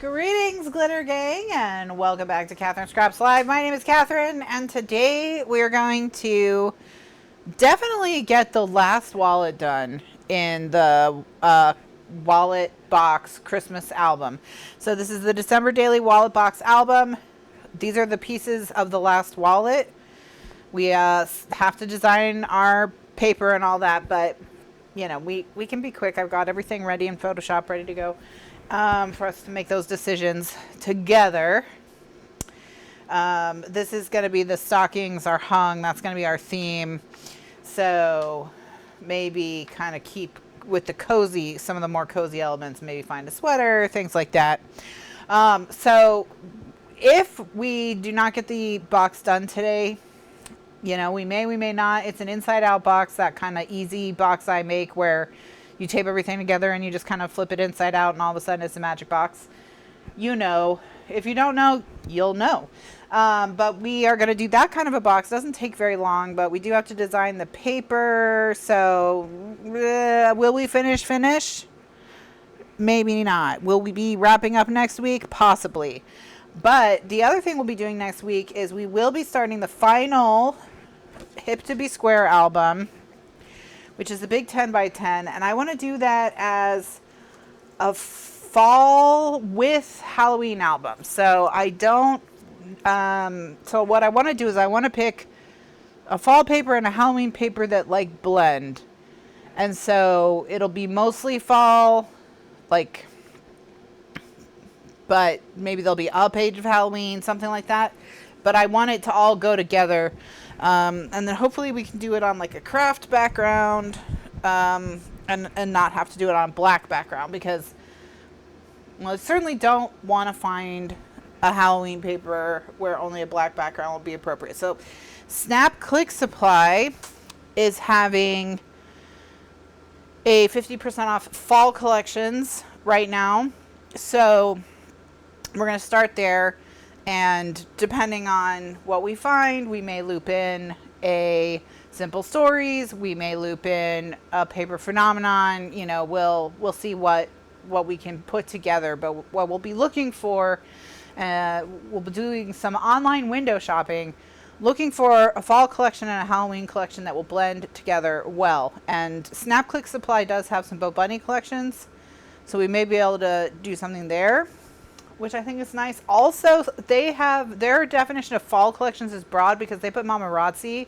Greetings, Glitter Gang, and welcome back to Kathryn Scraps Live. My name is Kathryn, and today we are going to definitely get the last wallet done in the wallet box Christmas album. So this is the December Daily Wallet Box album. These are the pieces of the last wallet. We have to design our paper and all that, but you know, we can be quick. I've got everything ready in Photoshop, ready to go. For us to make those decisions together. This is going to be the stockings are hung. That's going to be our theme. So maybe kind of keep with the cozy, some of the more cozy elements, maybe find a sweater, things like that. So if we do not get the box done today, you know, we may not. It's an inside out box, that kind of easy box I make where you tape everything together and you just kind of flip it inside out and all of a sudden it's a magic box. You know, if you don't know, you'll know. But we are going to do that kind of a box. Doesn't take very long, but we do have to design the paper. So will we finish? Maybe not. Will we be wrapping up next week? Possibly. But the other thing we'll be doing next week is we will be starting the final Hip to Be Square album, which is the big 10 by 10, and I want to do that as a fall with Halloween album. So I don't, so what I want to do is I want to pick a fall paper and a Halloween paper that like blend. And so it'll be mostly fall, like, but maybe there'll be a page of Halloween, something like that. But I want it to all go together. And then hopefully we can do it on like a craft background, and not have to do it on a black background, because, well, I certainly don't want to find a Halloween paper where only a black background will be appropriate. So Snap Click Supply is having a 50% off fall collections right now. So we're going to start there. And depending on what we find, we may loop in a simple stories. We may loop in a paper phenomenon. You know, we'll see what we can put together. But what we'll be looking for, we'll be doing some online window shopping, looking for a fall collection and a Halloween collection that will blend together well. And Snap Click Supply does have some Bo Bunny collections, so we may be able to do something there, which I think is nice. Also, they have their definition of fall collections is broad because they put Mamarazzi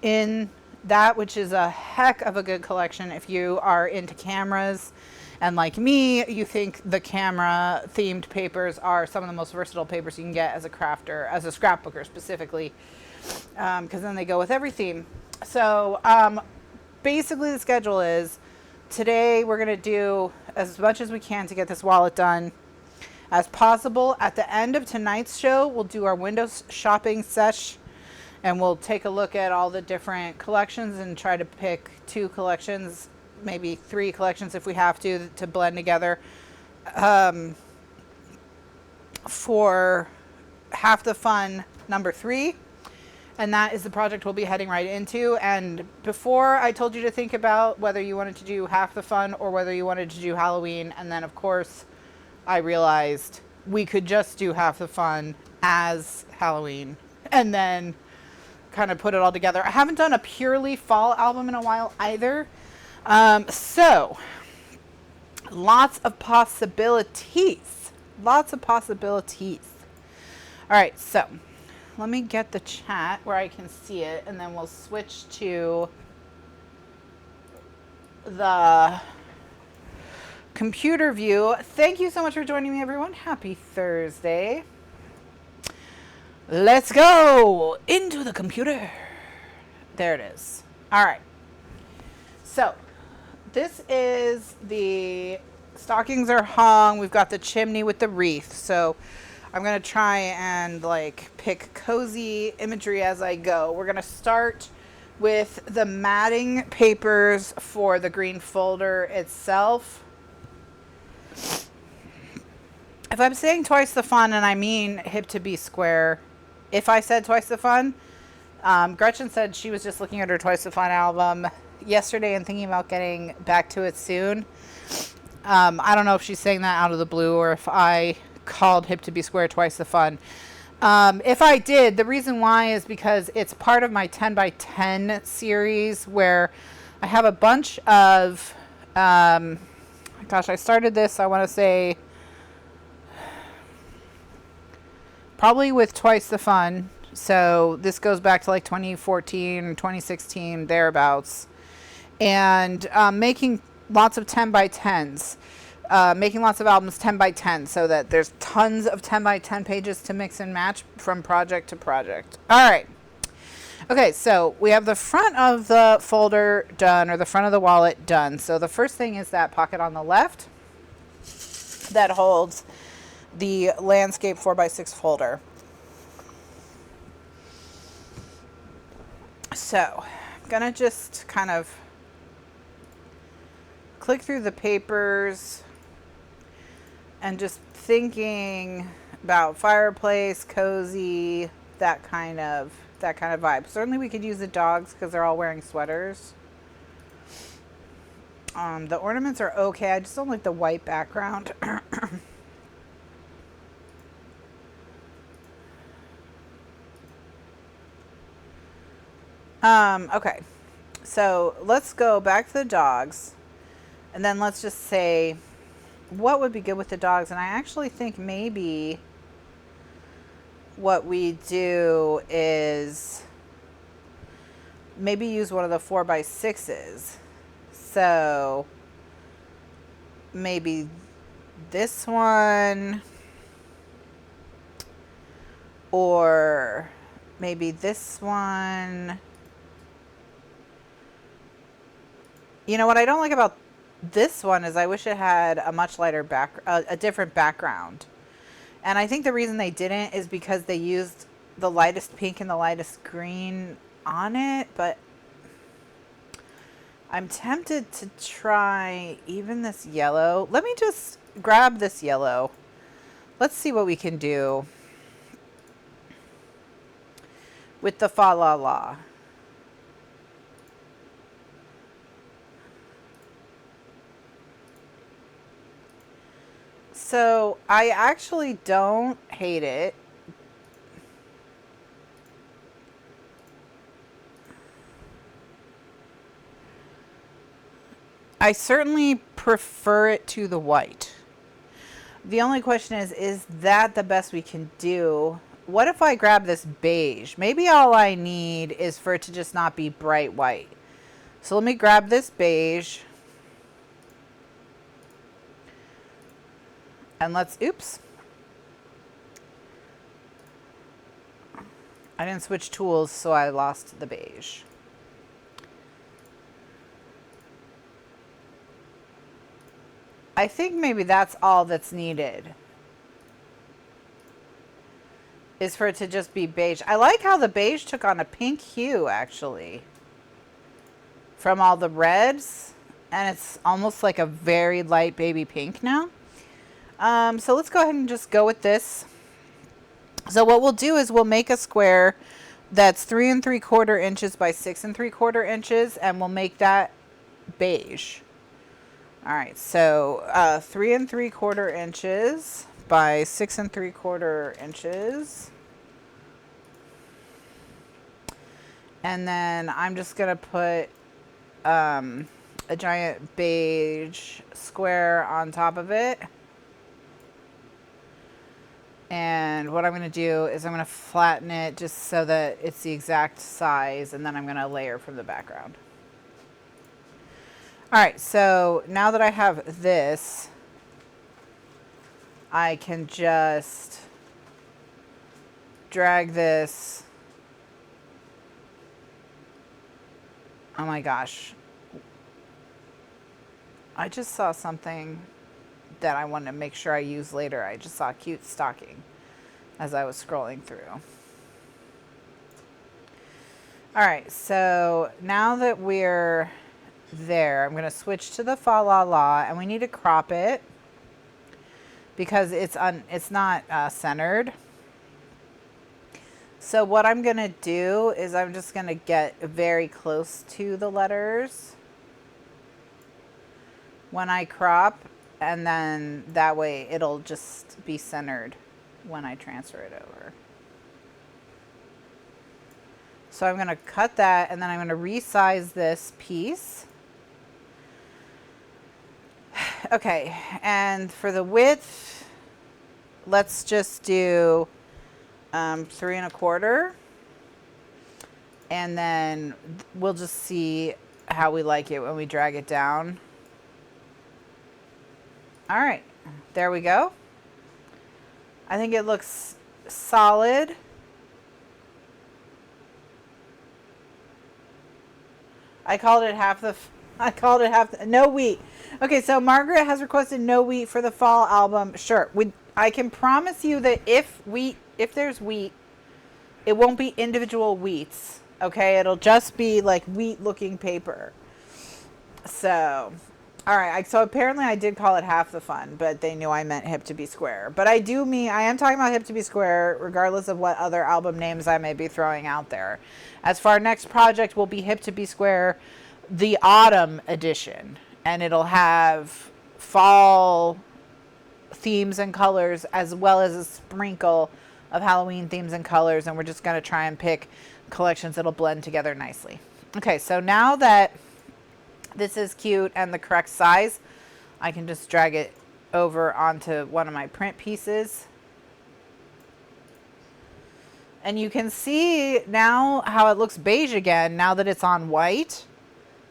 in that, which is a heck of a good collection if you are into cameras. And like me, you think the camera themed papers are some of the most versatile papers you can get as a crafter, as a scrapbooker specifically, because then they go with every theme. So basically the schedule is today we're going to do as much as we can to get this wallet done as possible. At the end of tonight's show, we'll do our windows shopping sesh, and we'll take a look at all the different collections and try to pick 2 collections, maybe 3 collections if we have to blend together for Half the Fun number 3. And that is the project we'll be heading right into. And before, I told you to think about whether you wanted to do Half the Fun or whether you wanted to do Halloween. And then, of course, I realized we could just do Half the Fun as Halloween and then kind of put it all together. I haven't done a purely fall album in a while either. So lots of possibilities. Lots of possibilities. All right, so let me get the chat where I can see it, and then we'll switch to the computer view. Thank you so much for joining me, everyone. Happy Thursday. Let's go into the computer. There it is. All right. So this is the stockings are hung. We've got the chimney with the wreath. So I'm going to try and like pick cozy imagery as I go. We're going to start with the matting papers for the green folder itself. If I'm saying twice the fun, and I mean Hip to Be Square, if I said twice the fun, Gretchen said she was just looking at her Twice the Fun album yesterday and thinking about getting back to it soon. I don't know if she's saying that out of the blue or if I called Hip to Be Square Twice the Fun. If I did, the reason why is because it's part of my 10 by 10 series where I have a bunch of, gosh, I started this, I want to say, probably with Twice the Fun. So this goes back to like 2014, 2016, thereabouts. And making lots of 10 by 10s. Making lots of albums 10 by 10 so that there's tons of 10 by 10 pages to mix and match from project to project. All right. Okay, so we have the front of the folder done, or the front of the wallet done. So the first thing is that pocket on the left that holds the landscape 4x6 folder. So I'm gonna just kind of click through the papers and just thinking about fireplace, cozy, that kind of vibe. Certainly we could use the dogs because they're all wearing sweaters. The ornaments are okay. I just don't like the white background. Okay, so let's go back to the dogs, and then let's just say what would be good with the dogs. And I actually think maybe what we do is maybe use one of the 4x6s. So maybe this one, or maybe this one. You know what I don't like about this one is I wish it had a much lighter a different background. And I think the reason they didn't is because they used the lightest pink and the lightest green on it, but I'm tempted to try even this yellow. Let me just grab this yellow. Let's see what we can do with the Fa La La. So I actually don't hate it. I certainly prefer it to the white. The only question is that the best we can do? What if I grab this beige? Maybe all I need is for it to just not be bright white. So let me grab this beige. And let's, oops. I didn't switch tools, so I lost the beige. I think maybe that's all that's needed, is for it to just be beige. I like how the beige took on a pink hue, actually, from all the reds. And it's almost like a very light baby pink now. So let's go ahead and just go with this. So what we'll do is we'll make a square that's 3 3/4 inches by 6 3/4 inches, and we'll make that beige. All right, so 3 3/4 inches by 6 3/4 inches. And then I'm just gonna put a giant beige square on top of it. And what I'm going to do is I'm going to flatten it just so that it's the exact size, and then I'm going to layer from the background. All right, so now that I have this, I can just drag this. Oh my gosh. I just saw something that I want to make sure I use later. I just saw a cute stocking as I was scrolling through. All right, so now that we're there, I'm going to switch to the Fa La La, and we need to crop it because it's not centered. So what I'm going to do is I'm just going to get very close to the letters when I crop. and then that way it'll just be centered when I transfer it over. So I'm going to cut that, and then I'm going to resize this piece. Okay, and for the width, let's just do 3 1/4, and then we'll just see how we like it when we drag it down. All right, there we go. I think it looks solid. I called it half the no wheat. Okay, so Margaret has requested no wheat for the fall album. Sure, I can promise you that if there's wheat, it won't be individual wheats. Okay, it'll just be like wheat looking paper. So, all right. So apparently I did call it half the fun, but they knew I meant hip to be square. But I am talking about hip to be square, regardless of what other album names I may be throwing out there. As for our next project, will be hip to be square, the autumn edition, and it'll have fall themes and colors as well as a sprinkle of Halloween themes and colors, and we're just going to try and pick collections that'll blend together nicely. Okay, so now that this is cute and the correct size, I can just drag it over onto one of my print pieces. And you can see now how it looks beige again now that it's on white.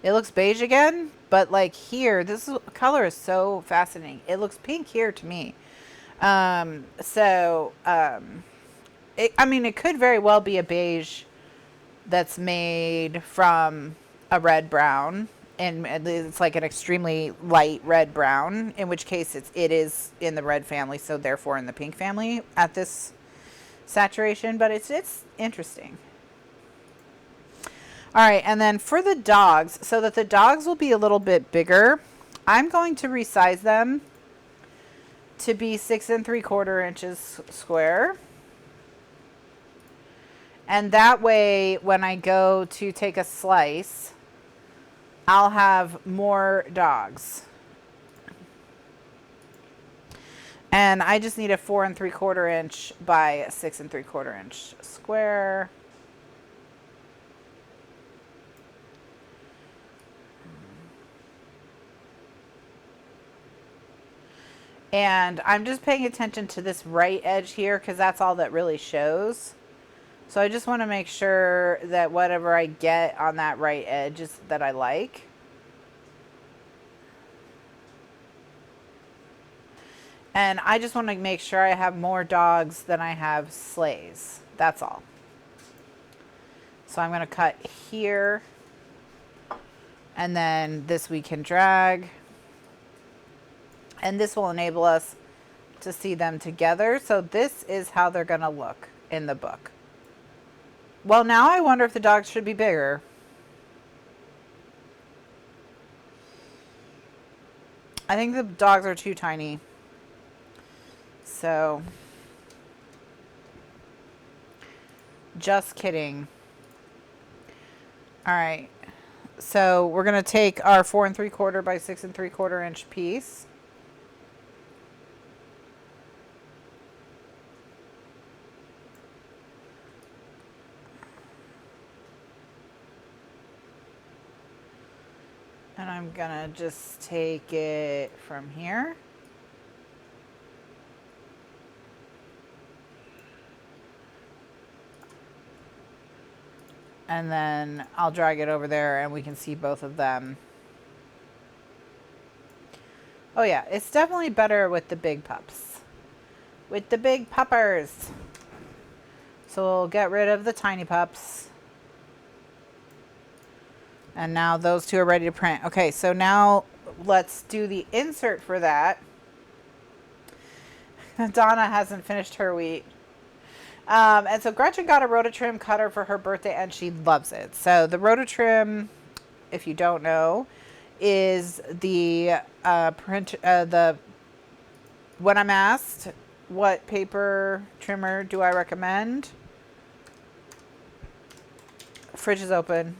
It looks beige again, but like here, this color is so fascinating. It looks pink here to me. I mean, it could very well be a beige that's made from a red brown, and it's like an extremely light red brown, in which case it is in the red family, so therefore in the pink family at this saturation, but it's interesting. All right, and then for the dogs, so that the dogs will be a little bit bigger, I'm going to resize them to be 6 3/4 inches square. And that way, when I go to take a slice, I'll have more dogs. And I just need a 4 3/4 inch by 6 3/4 inch square. And I'm just paying attention to this right edge here because that's all that really shows. So I just want to make sure that whatever I get on that right edge is that I like. And I just want to make sure I have more dogs than I have sleighs. That's all. So I'm going to cut here. And then this we can drag. And this will enable us to see them together. So this is how they're going to look in the book. Well, now I wonder if the dogs should be bigger. I think the dogs are too tiny. So, just kidding. All right. So we're going to take our 4 3/4 by 6 3/4 inch piece. And I'm going to just take it from here. And then I'll drag it over there and we can see both of them. Oh yeah, it's definitely better with the big pups. With the big puppers. So we'll get rid of the tiny pups. And now those two are ready to print. Okay, so now let's do the insert for that. Donna hasn't finished her wheat. And so Gretchen got a Rototrim cutter for her birthday and she loves it. So the Rototrim, if you don't know, is the when I'm asked what paper trimmer do I recommend, fridge is open.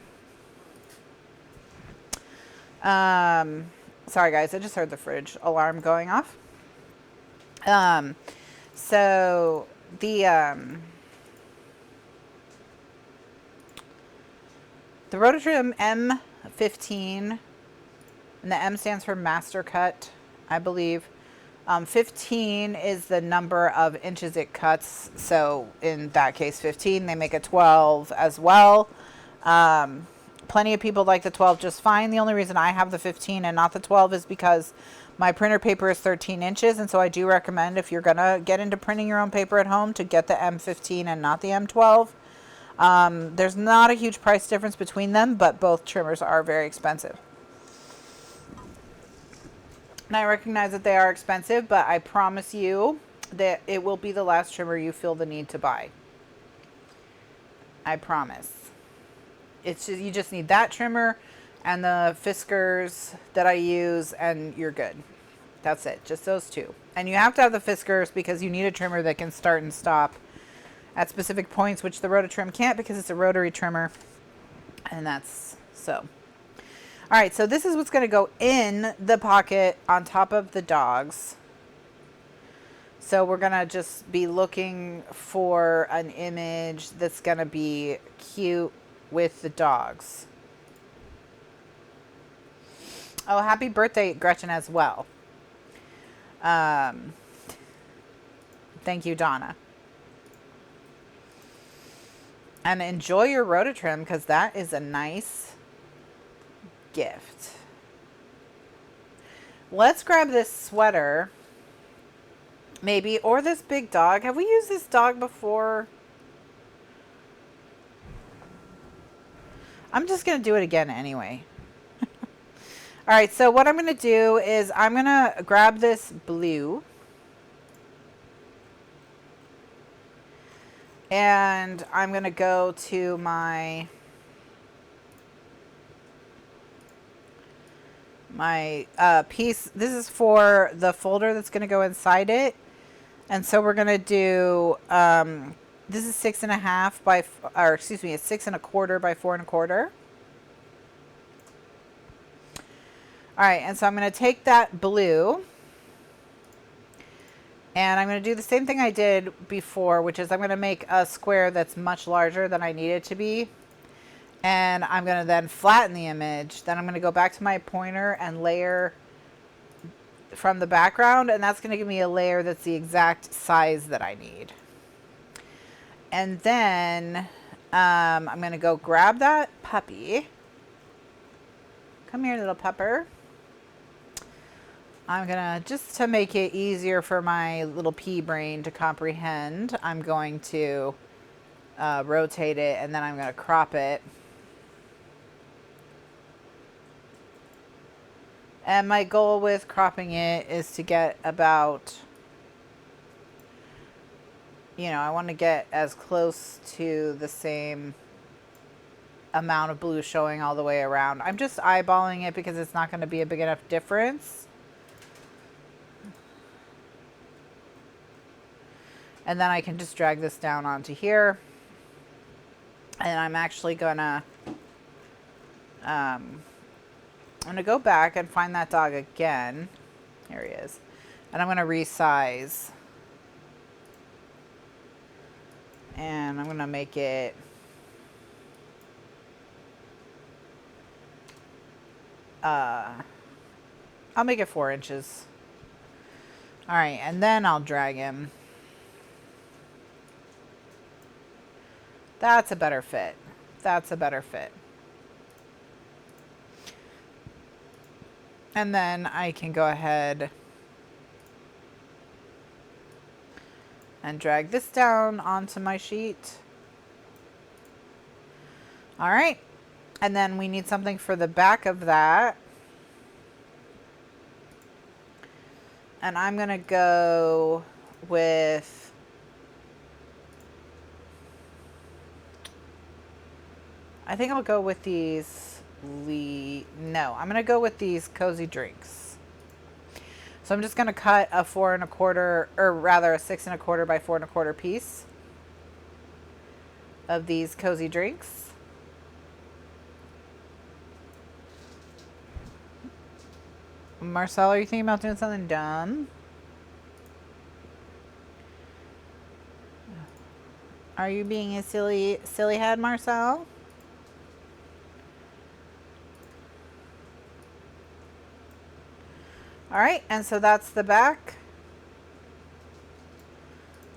Sorry guys, I just heard the fridge alarm going off. So the Rototrim M15, and the M stands for Master Cut, I believe. 15 is the number of inches it cuts. So in that case, 15, they make a 12 as well. Plenty of people like the 12 just fine. The only reason I have the 15 and not the 12 is because my printer paper is 13 inches. And so I do recommend, if you're going to get into printing your own paper at home, to get the M15 and not the M12. There's not a huge price difference between them, but both trimmers are very expensive. And I recognize that they are expensive, but I promise you that it will be the last trimmer you feel the need to buy. I promise. It's just, you just need that trimmer and the Fiskars that I use, and you're good. That's it. Just those two. And you have to have the Fiskars because you need a trimmer that can start and stop at specific points, which the Rototrim can't because it's a rotary trimmer. And that's so. All right, so this is what's going to go in the pocket on top of the dogs. So we're going to just be looking for an image that's going to be cute with the dogs. Oh, happy birthday, Gretchen, as well. Thank you, Donna. And enjoy your Rototrim, because that is a nice gift. Let's grab this sweater, maybe, or this big dog. Have we used this dog before? I'm just going to do it again anyway. All right, so what I'm going to do is I'm going to grab this blue. And I'm going to go to my piece. This is for the folder that's going to go inside it. And so we're going to do, this is 6.5 by, or excuse me, it's 6.25 by 4.25. All right, and so I'm going to take that blue, and I'm going to do the same thing I did before, which is I'm going to make a square that's much larger than I need it to be. And I'm going to then flatten the image. Then I'm going to go back to my pointer and layer from the background, and that's going to give me a layer that's the exact size that I need. And then I'm going to go grab that puppy. Come here, little pupper. I'm going to, just to make it easier for my little pea brain to comprehend, I'm going to rotate it, and then I'm going to crop it. And my goal with cropping it is to get about, you know, I want to get as close to the same amount of blue showing all the way around. I'm just eyeballing it because it's not going to be a big enough difference. And then I can just drag this down onto here. And I'm actually gonna I'm gonna go back and find that dog again. Here he is. And I'm gonna resize. And I'm gonna make it I'll make it 4 inches. All right, and then I'll drag him. That's a better fit. That's a better fit. And then I can go ahead and drag this down onto my sheet. All right. And then we need something for the back of that. And I'm going to go with, I think I'll go with these, no, I'm going to go with these cozy drinks. So I'm just going to cut a 4 1/4, or rather a 6 1/4 by 4 1/4 piece of these cozy drinks. Marcel, are you thinking about doing something dumb? Are you being a silly head, Marcel? All right, and so that's the back.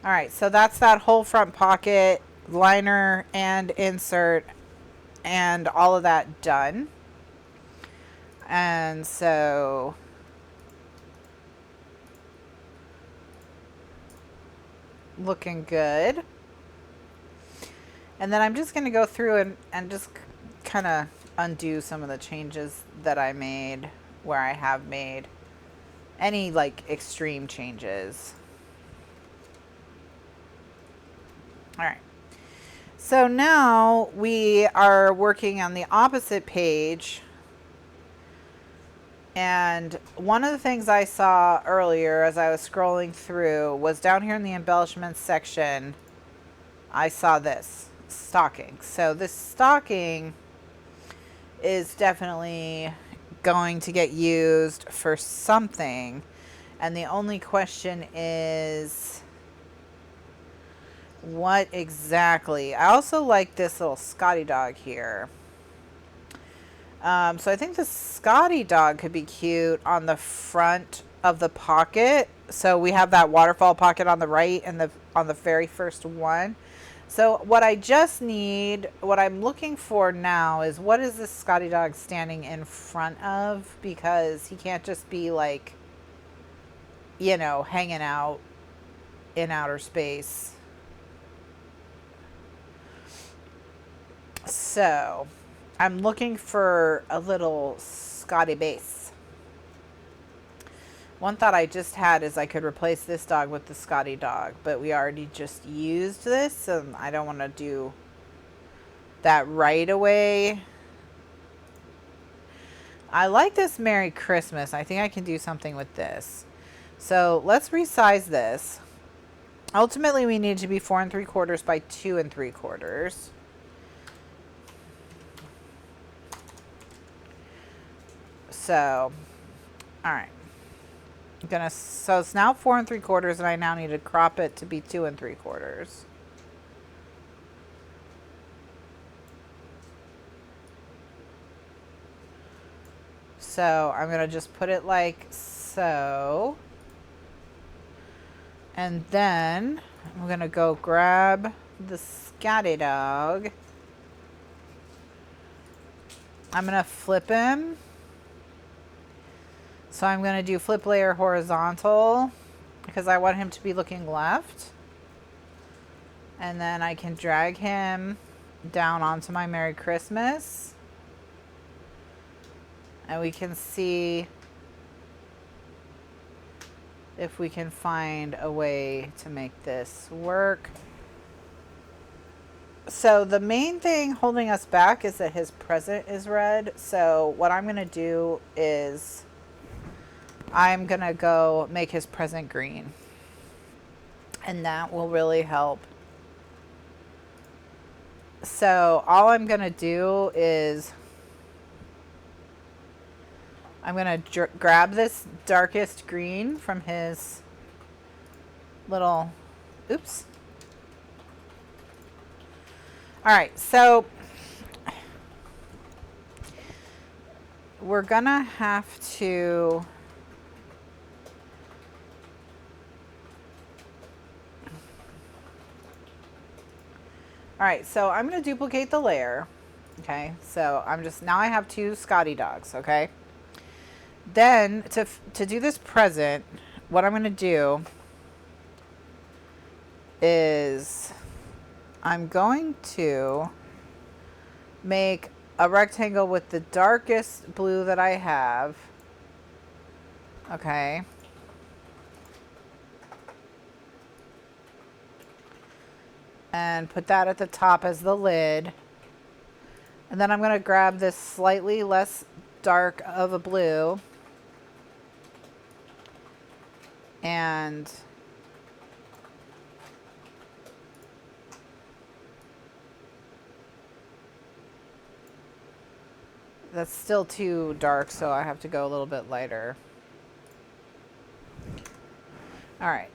All right, so that's that whole front pocket, liner and insert, and all of that done. And so looking good. And then I'm just going to go through and just kind of undo some of the changes that I made where I have made any like extreme changes. All right. So now we are working on the opposite page. And one of the things I saw earlier as I was scrolling through was down here in the embellishments section, I saw this stocking. So this stocking is definitely going to get used for something. And the only question is what exactly. I also like this little Scotty dog here. So I think the Scotty dog could be cute on the front of the pocket. So we have that waterfall pocket on the right and on the very first one. So what I just need, what I'm looking for now is what is this Scotty dog standing in front of? Because he can't just be like, you know, hanging out in outer space. So I'm looking for a little Scotty base. One thought I just had is I could replace this dog with the Scotty dog, but we already just used this, and I don't want to do that right away. I like this Merry Christmas. I think I can do something with this. So let's resize this. Ultimately, we need to be 4 3/4 by 2 3/4. So, all right. So it's now 4 3/4, and I now need to crop it to be 2 3/4. So I'm gonna just put it like so, and then I'm gonna go grab the Scotty dog. I'm gonna flip him. So I'm going to do flip layer horizontal because I want him to be looking left. And then I can drag him down onto my Merry Christmas. And we can see if we can find a way to make this work. So the main thing holding us back is that his present is red. So what I'm going to do is I'm going to go make his present green. And that will really help. So all I'm going to do is I'm going to grab this darkest green from his little, oops. All right, so we're going to have to all right, so I'm going to duplicate the layer. Okay, so now I have 2 Scotty dogs, okay? Then to do this present, what I'm going to do is I'm going to make a rectangle with the darkest blue that I have. Okay. And put that at the top as the lid. And then I'm going to grab this slightly less dark of a blue. And that's still too dark, so I have to go a little bit lighter. All right.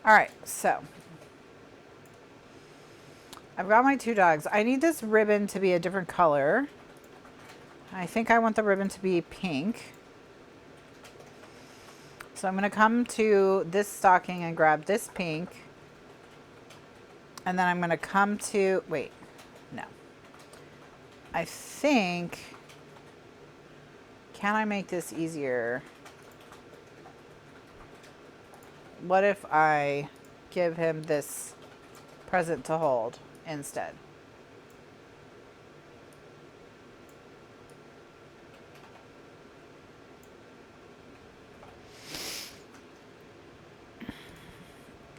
All right, so I've got my two dogs. I need this ribbon to be a different color. I think I want the ribbon to be pink. So I'm going to come to this stocking and grab this pink. And then I'm going to come to, wait, no. I think, can I make this easier? What if I give him this present to hold instead?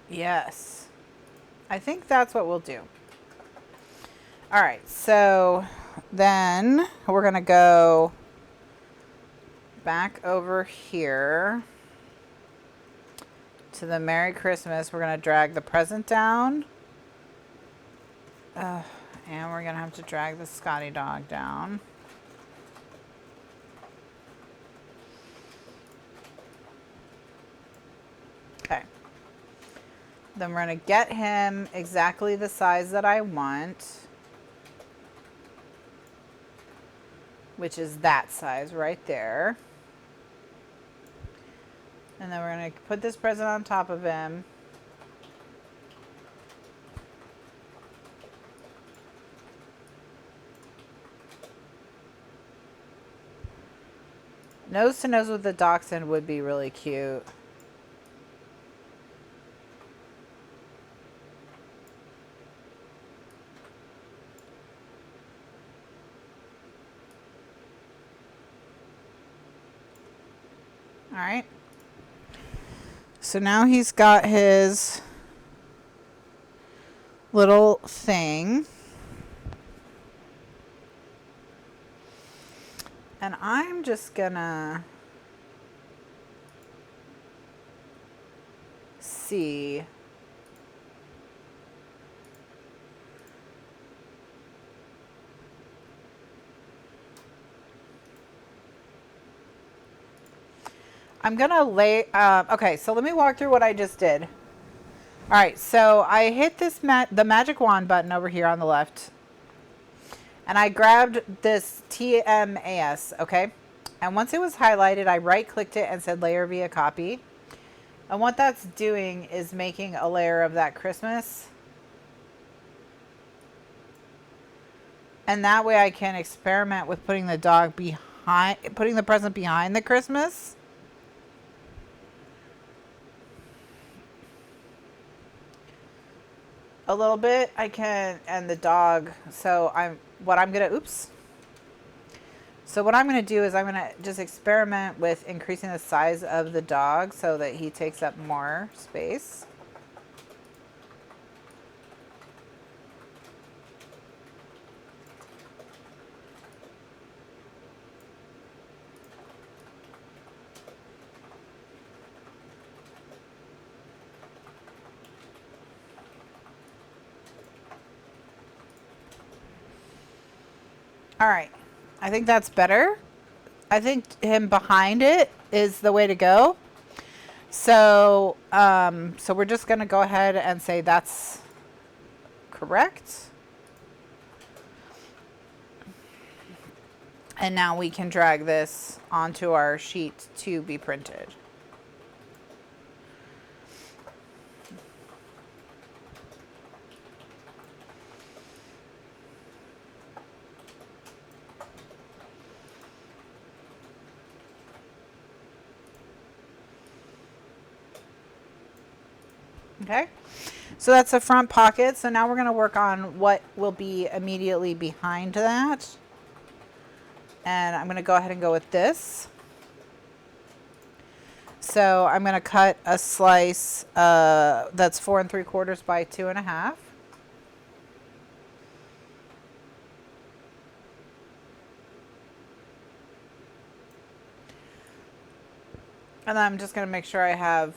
Yes. I think that's what we'll do. All right, so then we're going to go back over here to the Merry Christmas. We're going to drag the present down. And we're going to have to drag the Scotty dog down. Okay. Then we're going to get him exactly the size that I want, which is that size right there. And then we're going to put this present on top of him. Nose to nose with the dachshund would be really cute. All right. So now he's got his little thing. And I'm just gonna see. I'm gonna lay, okay, so let me walk through what I just did. All right, so I hit this the magic wand button over here on the left, and I grabbed this TMAS, okay? And once it was highlighted, I right-clicked it and said layer via copy. And what that's doing is making a layer of that Christmas. And that way I can experiment with putting the dog behind, putting the present behind the Christmas. A little bit I can, and the dog. So what I'm gonna do is I'm gonna just experiment with increasing the size of the dog so that he takes up more space. All right, I think that's better. I think him behind it is the way to go. So, so we're just gonna go ahead and say that's correct. And now we can drag this onto our sheet to be printed. Okay, so that's the front pocket. So now we're going to work on what will be immediately behind that. And I'm going to go ahead and go with this. So I'm going to cut a slice that's 4 3/4 by 2 1/2. And then I'm just going to make sure I have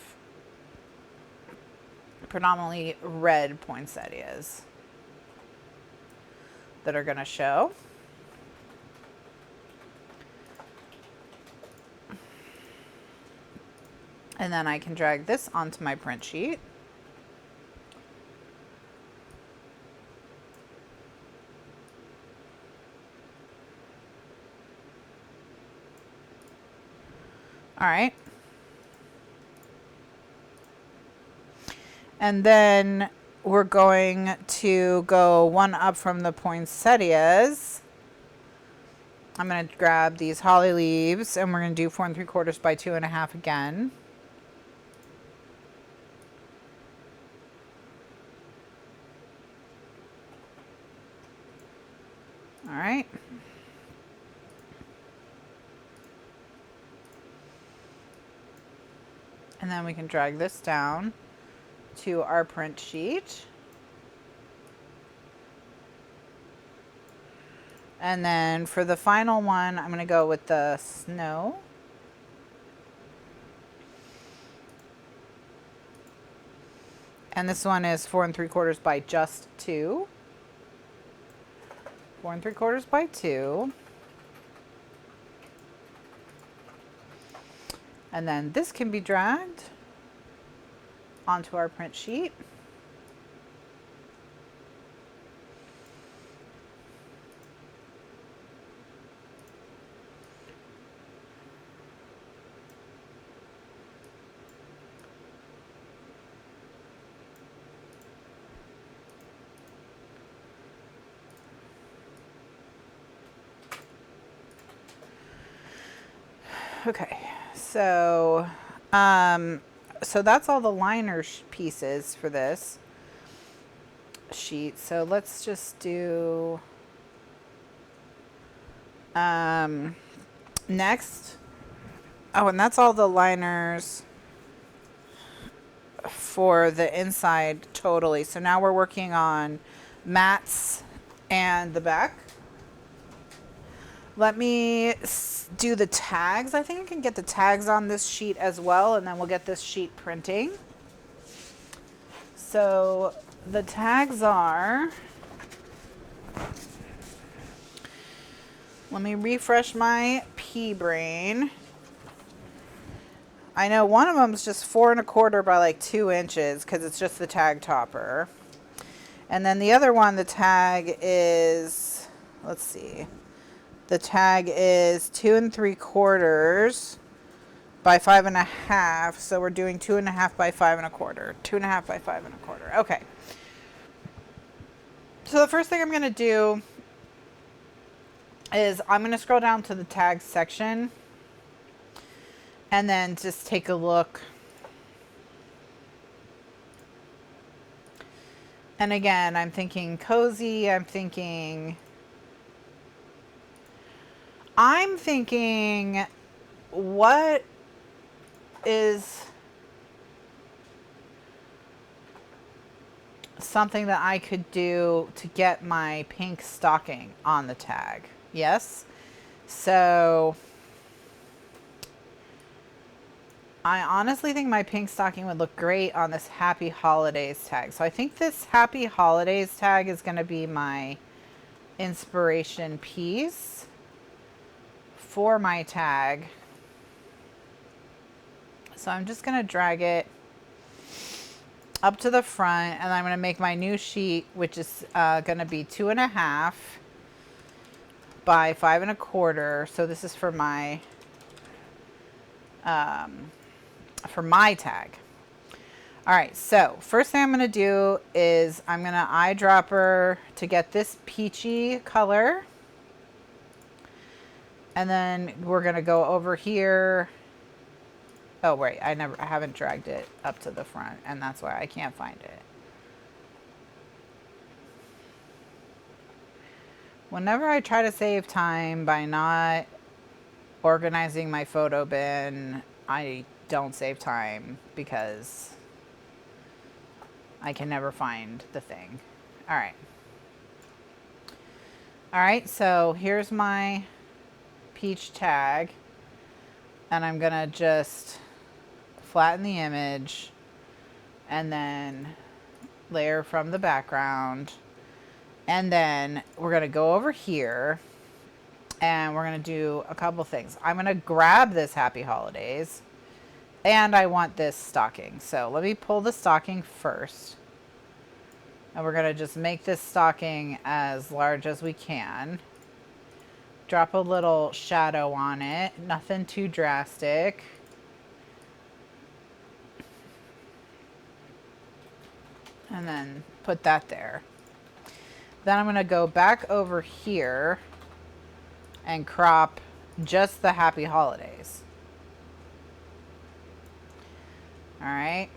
predominantly red poinsettias that are going to show. And then I can drag this onto my print sheet. All right. And then we're going to go one up from the poinsettias. I'm going to grab these holly leaves and we're going to do 4 3/4 by 2.5 again. All right. And then we can drag this down to our print sheet. And then for the final one, I'm going to go with the snow. And this one is 4 3/4 by just 2. 4 3/4 by 2. And then this can be dragged onto our print sheet. Okay, so that's all the liner pieces for this sheet. So let's just do next. Oh, and that's all the liners for the inside totally. So now we're working on mats and the back. Let me do the tags. I think I can get the tags on this sheet as well, and then we'll get this sheet printing. So the tags are, let me refresh my pea brain. I know one of them is just 4 1/4 by like 2 inches because it's just the tag topper. And then the other one, the tag is, let's see. The tag is 2 3/4 by 5 1/2. So we're doing 2 1/2 by 5 1/4. 2 1/2 by 5 1/4. Okay. So the first thing I'm going to do is I'm going to scroll down to the tag section and then just take a look. And again, I'm thinking cozy. I'm thinking what is something that I could do to get my pink stocking on the tag? Yes. So I honestly think my pink stocking would look great on this Happy Holidays tag. So I think this Happy Holidays tag is going to be my inspiration piece for my tag. So I'm just going to drag it up to the front, and I'm going to make my new sheet, which is going to be 2 1/2 by 5 1/4. So this is for my tag. All right, so first thing I'm going to do is I'm going to eyedropper to get this peachy color. And then we're going to go over here. Oh, wait, I haven't dragged it up to the front, and that's why I can't find it. Whenever I try to save time by not organizing my photo bin, I don't save time because I can never find the thing. All right. All right, so here's my peach tag, and I'm gonna just flatten the image and then layer from the background. And then we're going to go over here and we're going to do a couple things. I'm going to grab this Happy Holidays and I want this stocking. So let me pull the stocking first. And we're going to just make this stocking as large as we can. Drop a little shadow on it. Nothing too drastic. And then put that there. Then I'm going to go back over here and crop just the Happy Holidays. All right.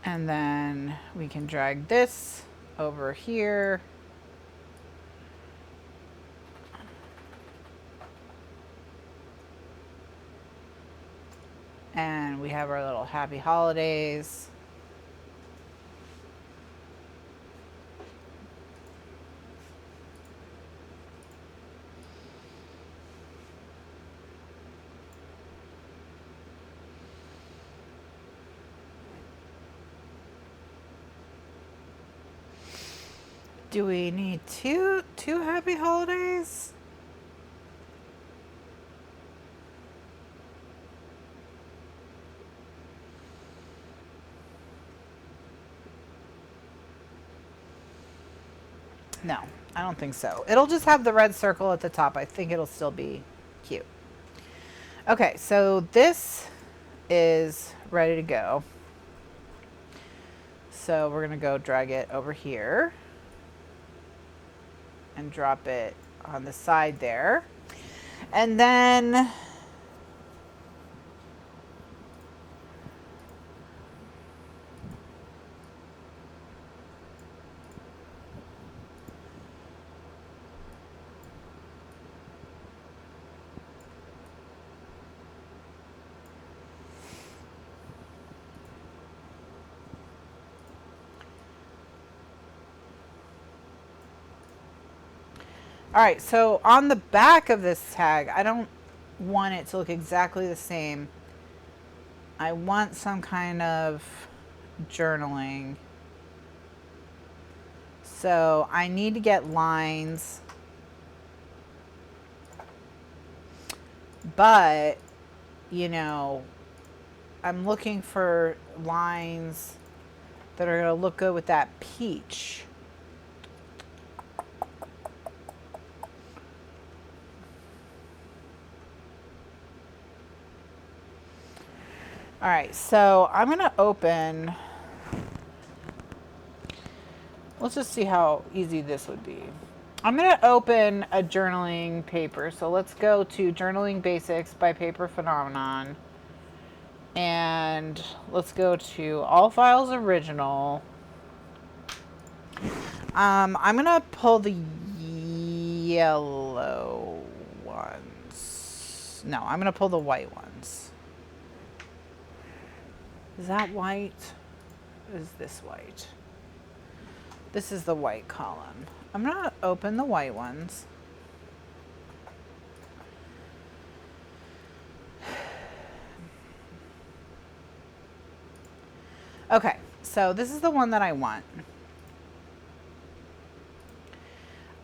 And then we can drag this over here. And we have our little Happy Holidays. Do we need two Happy Holidays? No, I don't think so. It'll just have the red circle at the top. I think it'll still be cute. Okay, so this is ready to go. So we're gonna go drag it over here and drop it on the side there. And then all right, so on the back of this tag, I don't want it to look exactly the same. I want some kind of journaling. So I need to get lines, but, you know, I'm looking for lines that are going to look good with that peach. All right, so I'm going to open, let's just see how easy this would be. I'm going to open a journaling paper. So let's go to Journaling Basics by Paper Phenomenon. And let's go to All Files Original. I'm going to pull the yellow ones. No, I'm going to pull the white ones. Is that white? Is this white? This is the white column. I'm going to open the white ones. Okay, so this is the one that I want.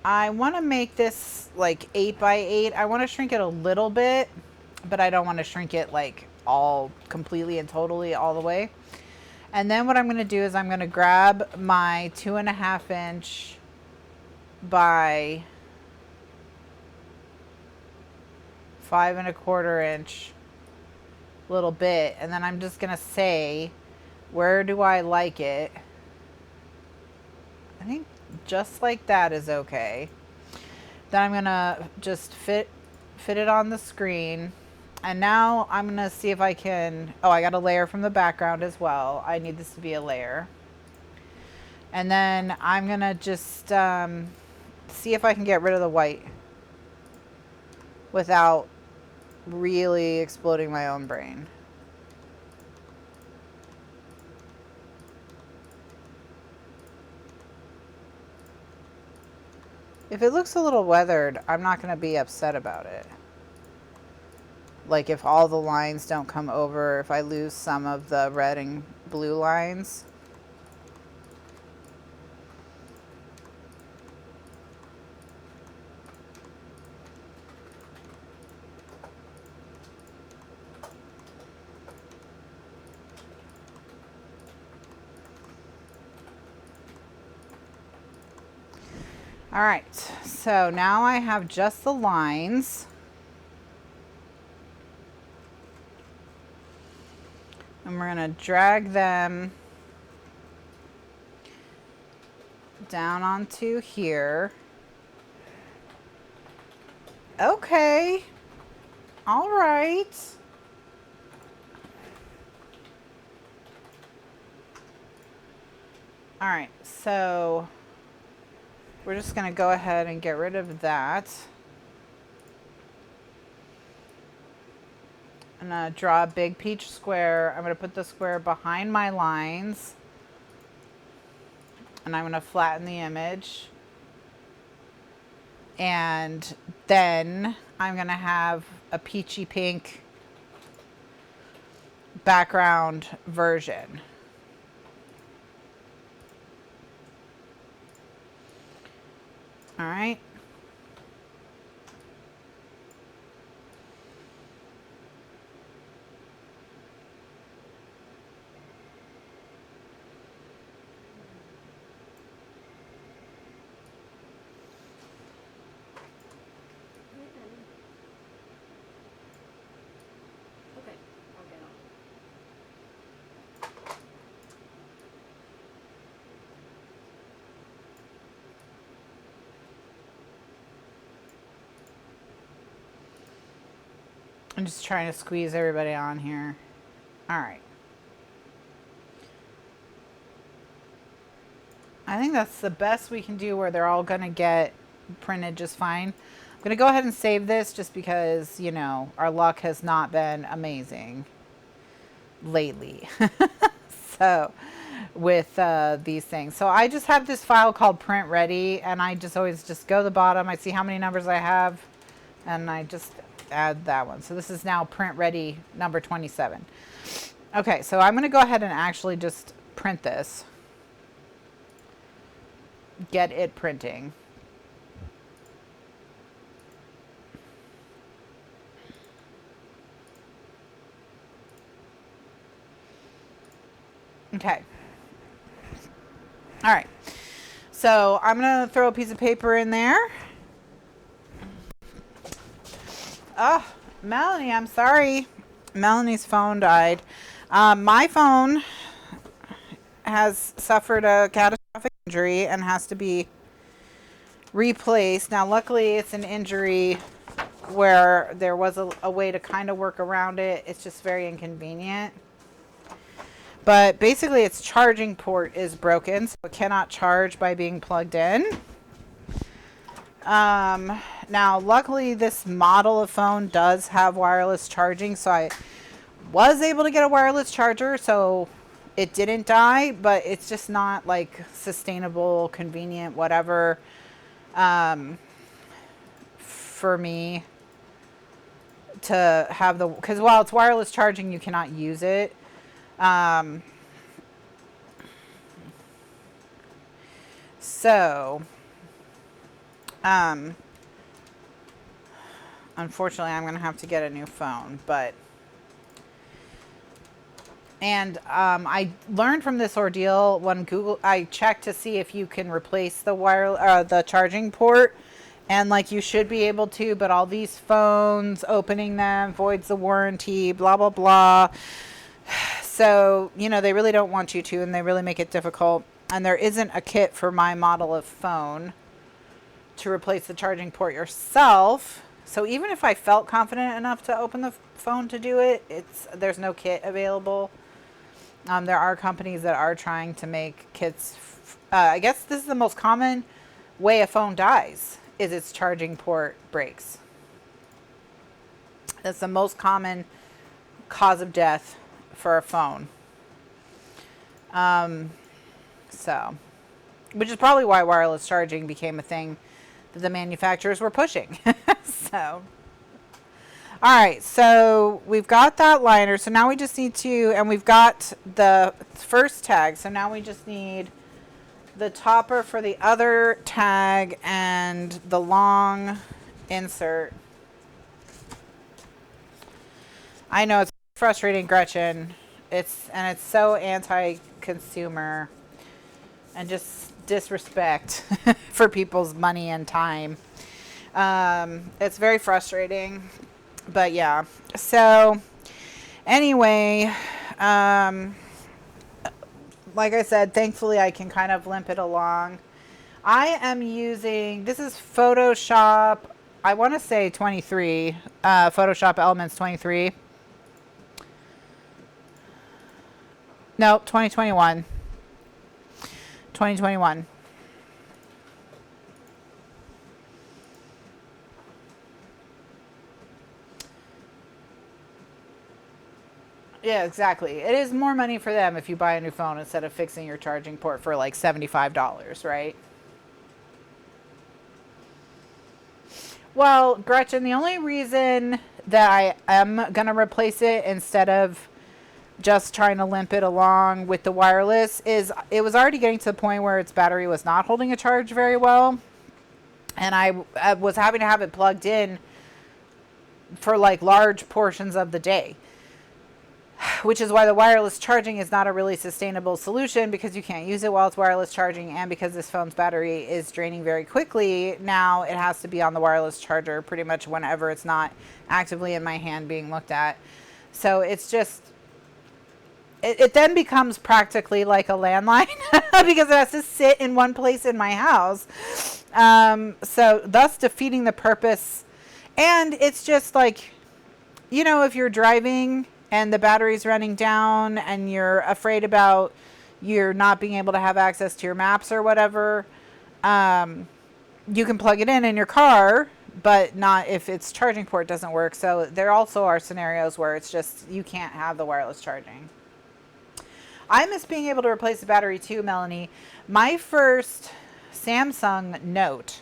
I want to make this like 8 by 8. I want to shrink it a little bit, but I don't want to shrink it like all completely and totally all the way. And then what I'm going to do is I'm going to grab my 2.5 inch by 5.25 inch little bit, and then I'm just going to say, where do I like it? I think just like that is okay. Then I'm going to just fit it on the screen. And now I'm going to see if I can, oh, I got a layer from the background as well. I need this to be a layer. And then I'm going to just see if I can get rid of the white without really exploding my own brain. If it looks a little weathered, I'm not going to be upset about it. Like if all the lines don't come over, if I lose some of the red and blue lines. All right, so now I have just the lines. And we're going to drag them down onto here. Okay. All right. All right, so we're just going to go ahead and get rid of that. I'm going to draw a big peach square. I'm going to put the square behind my lines. And I'm going to flatten the image. And then I'm going to have a peachy pink background version. All right. I'm just trying to squeeze everybody on here. All right. I think that's the best we can do where they're all going to get printed just fine. I'm going to go ahead and save this just because, you know, our luck has not been amazing lately. So with these things. So I just have this file called print ready, and I just always just go to the bottom. I see how many numbers I have, and I just add that one. So this is now print ready number 27. Okay, so I'm going to go ahead and actually just print this. Get it printing. Okay. All right. So I'm going to throw a piece of paper in there. Oh, Melanie, I'm sorry. Melanie's phone died. My phone has suffered a catastrophic injury and has to be replaced. Now, luckily, it's an injury where there was a way to kind of work around it. It's just very inconvenient. But basically, its charging port is broken, so it cannot charge by being plugged in. Now, luckily, this model of phone does have wireless charging, so I was able to get a wireless charger, so it didn't die, but it's just not like sustainable, convenient, whatever, for me to have the, because while it's wireless charging, you cannot use it. Unfortunately, I'm going to have to get a new phone, but, and, I learned from this ordeal when I checked to see if you can replace the the charging port, and like you should be able to, but all these phones, opening them voids the warranty, blah, blah, blah. So, you know, they really don't want you to, and they really make it difficult. And there isn't a kit for my model of phone to replace the charging port yourself. So even if I felt confident enough to open the phone to do it, there's no kit available. There are companies that are trying to make kits. I guess this is the most common way a phone dies, is its charging port breaks. That's the most common cause of death for a phone. So, which is probably why wireless charging became a thing that the manufacturers were pushing. So, all right, so we've got that liner. So now we just need to, and we've got the first tag. So now we just need the topper for the other tag and the long insert. I know it's frustrating, Gretchen. It's so anti-consumer and just disrespect for people's money and time. It's very frustrating, but yeah. So anyway, like I said, thankfully I can kind of limp it along. I am using, this is Photoshop, I want to say 23, Photoshop Elements 23. No, 2021. 2021. Yeah, exactly. It is more money for them if you buy a new phone instead of fixing your charging port for like $75, right? Well, Gretchen, the only reason that I am going to replace it instead of just trying to limp it along with the wireless is it was already getting to the point where its battery was not holding a charge very well. And I was having to have it plugged in for like large portions of the day, which is why the wireless charging is not a really sustainable solution, because you can't use it while it's wireless charging, and because this phone's battery is draining very quickly, now it has to be on the wireless charger pretty much whenever it's not actively in my hand being looked at. So it's just, it then becomes practically like a landline because it has to sit in one place in my house. So thus defeating the purpose. And it's just like, you know, if you're driving and the battery's running down and you're afraid about you're not being able to have access to your maps or whatever, you can plug it in your car, but not if its charging port doesn't work. So there also are scenarios where it's just you can't have the wireless charging. I miss being able to replace the battery too, Melanie. My first Samsung Note,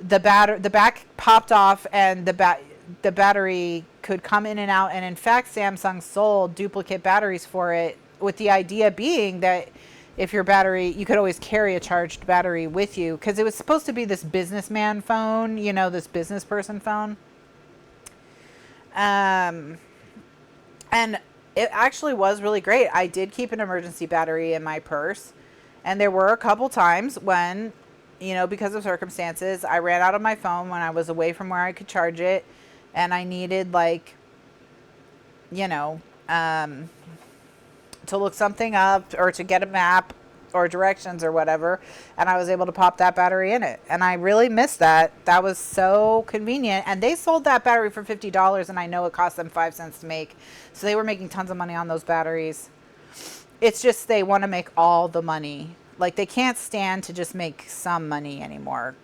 the back popped off and the battery could come in and out. And in fact, Samsung sold duplicate batteries for it, with the idea being that if your battery, you could always carry a charged battery with you, because it was supposed to be this businessman phone, you know, this business person phone. And it actually was really great. I did keep an emergency battery in my purse. And there were a couple times when, you know, because of circumstances, I ran out of my phone when I was away from where I could charge it. And I needed, like, you know, to look something up or to get a map or directions or whatever. And I was able to pop that battery in it. And I really missed that. That was so convenient. And they sold that battery for $50, and I know it cost them 5 cents to make. So they were making tons of money on those batteries. It's just they want to make all the money. Like, they can't stand to just make some money anymore.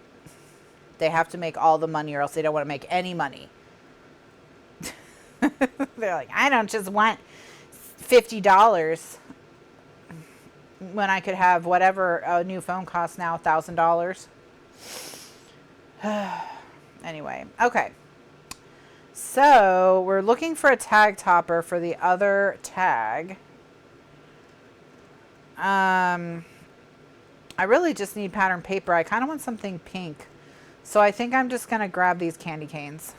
They have to make all the money, or else they don't want to make any money. They're like, I don't just want $50 when I could have whatever a new phone costs now, $1,000. Anyway, okay. So we're looking for a tag topper for the other tag. I really just need pattern paper. I kind of want something pink. So I think I'm just going to grab these candy canes.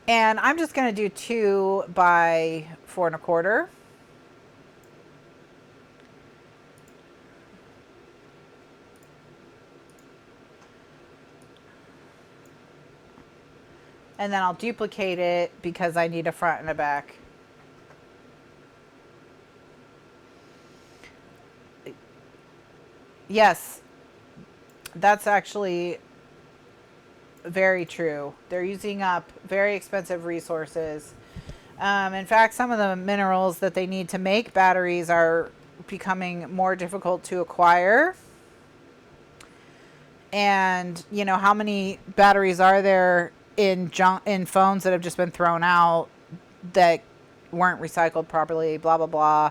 And I'm just going to do 2 by 4 1/4. And then I'll duplicate it because I need a front and a back. Yes, that's actually very true. They're using up very expensive resources. In fact, some of the minerals that they need to make batteries are becoming more difficult to acquire. And, you know, how many batteries are there in phones that have just been thrown out that weren't recycled properly, blah, blah, blah.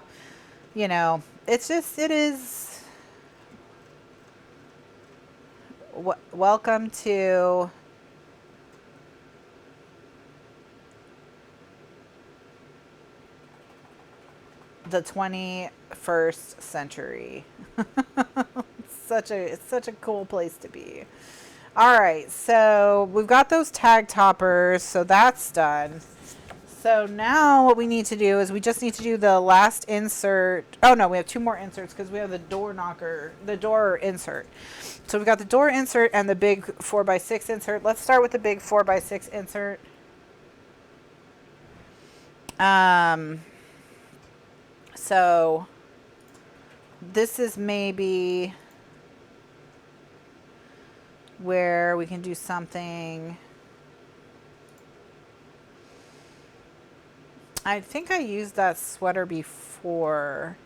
You know, it's just, it is Welcome to the 21st century. It's such a cool place to be. All right, so we've got those tag toppers, so that's done. So now what we need to do is we just need to do the last insert. Oh no, we have two more inserts because we have the door insert. So we've got the door insert and the big 4x6 insert. Let's start with the big 4x6 insert. So this is maybe where we can do something. I think I used that sweater before.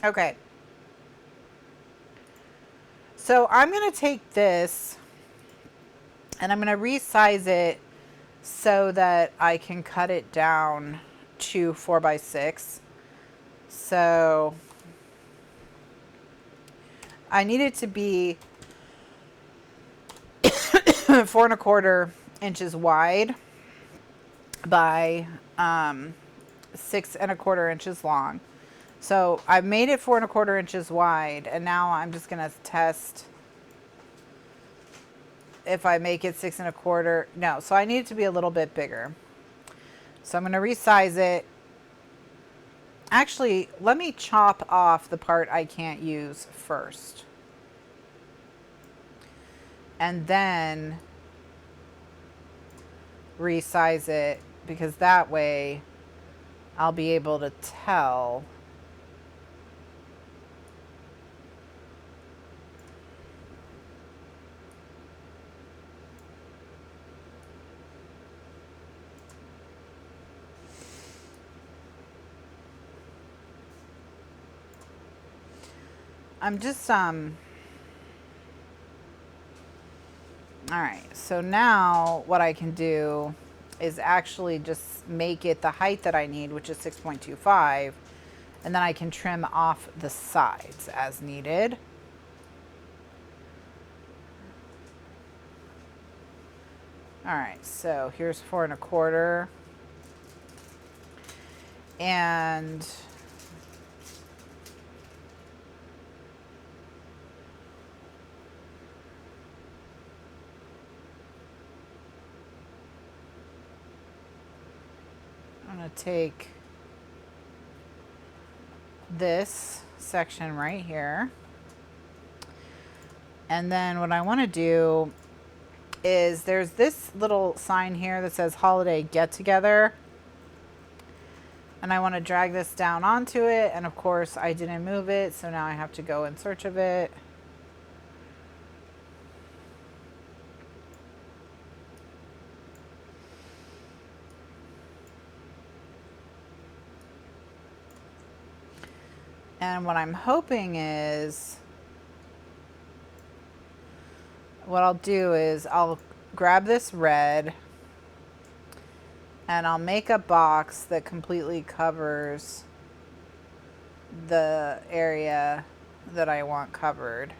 Okay. So I'm going to take this and I'm going to resize it so that I can cut it down to 4x6. So I need it to be 4¼ inches wide by 6¼ inches long. So I've made it 4¼ inches wide, and now I'm just going to test if I make it 6¼ No, so I need it to be a little bit bigger. So I'm going to resize it. Actually, let me chop off the part I can't use first. And then resize it, because that way I'll be able to tell. I'm just, all right, so now what I can do is actually just make it the height that I need, which is 6.25, and then I can trim off the sides as needed. All right, so here's 4¼ and I'm going to take this section right here. And then what I want to do is there's this little sign here that says holiday get together. And I want to drag this down onto it. And of course I didn't move it, so now I have to go in search of it. And what I'm hoping is, what I'll do is I'll grab this red and I'll make a box that completely covers the area that I want covered,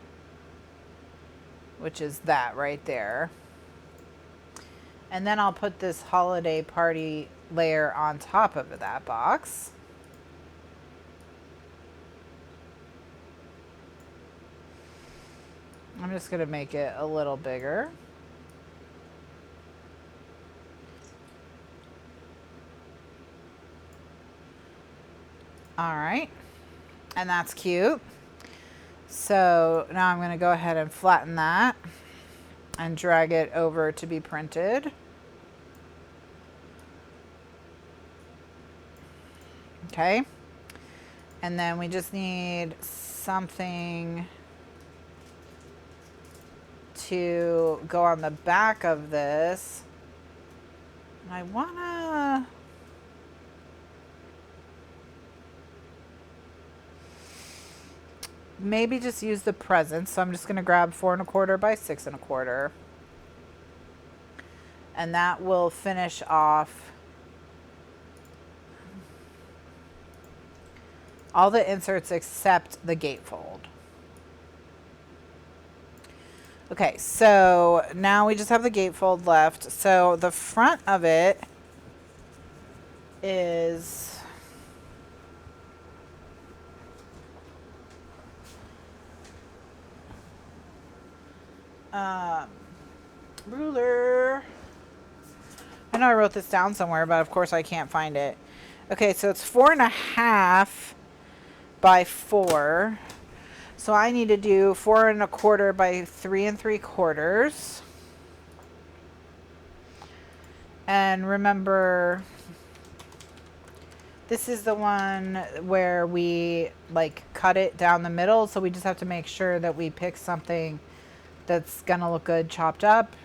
which is that right there. And then I'll put this holiday party layer on top of that box. I'm just going to make it a little bigger. All right, and that's cute. So now I'm going to go ahead and flatten that and drag it over to be printed. Okay, and then we just need something to go on the back of this. I wanna, maybe just use the presents. So I'm just going to grab 4 1/4 by 6 1/4. And that will finish off all the inserts except the gatefold. Okay, so now we just have the gatefold left. So the front of it is ruler. I know I wrote this down somewhere, but of course I can't find it. Okay, so it's 4 1/2 by 4. So I need to do 4 1/4 by 3 3/4. And remember, this is the one where we like cut it down the middle. So we just have to make sure that we pick something that's gonna look good chopped up.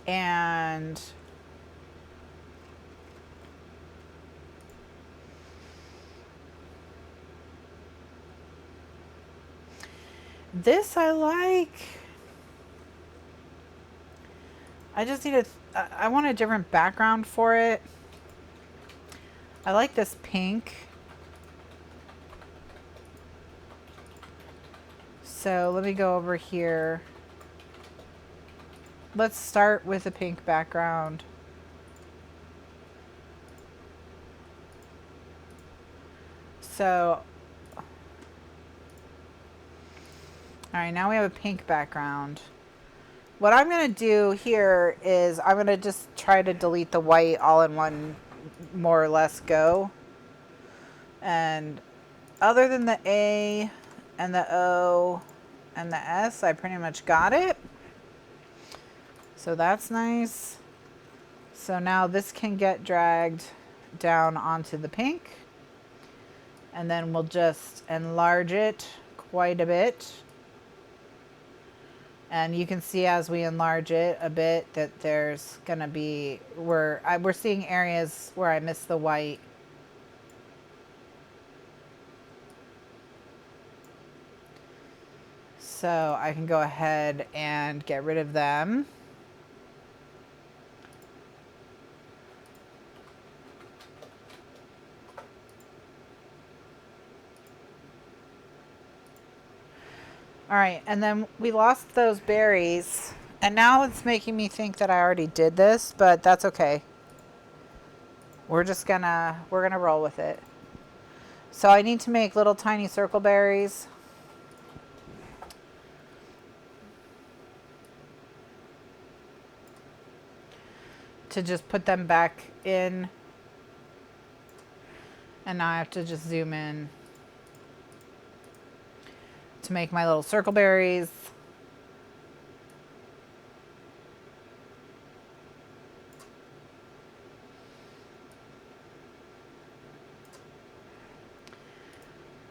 And this I like. I just need I want a different background for it. I like this pink. So let me go over here. Let's start with a pink background. So, all right, now we have a pink background. What I'm going to do here is I'm going to just try to delete the white all in one more or less go. And other than the A and the O and the S, I pretty much got it. So that's nice. So now this can get dragged down onto the pink. And then we'll just enlarge it quite a bit. And you can see as we enlarge it a bit that there's going to be, we're seeing areas where I missed the white. So I can go ahead and get rid of them. All right, and then we lost those berries, and now it's making me think that I already did this, but that's okay. We're gonna roll with it. So I need to make little tiny circle berries. To just put them back in. And now I have to just zoom in to make my little circle berries.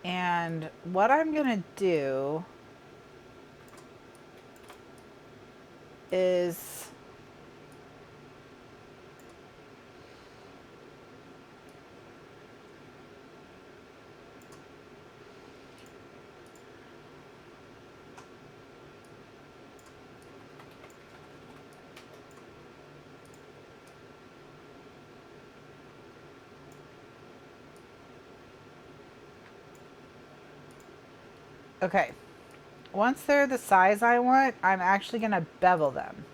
And what I'm gonna do is okay, once they're the size I want, I'm actually going to bevel them.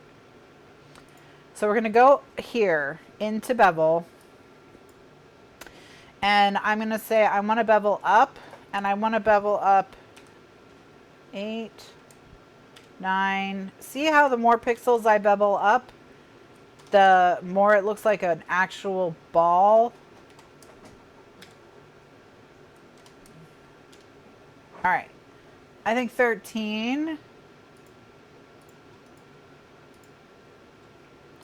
So we're going to go here into bevel. And I'm going to say I want to bevel up. And I want to bevel up 8, 9. See how the more pixels I bevel up, the more it looks like an actual ball. All right. I think 13.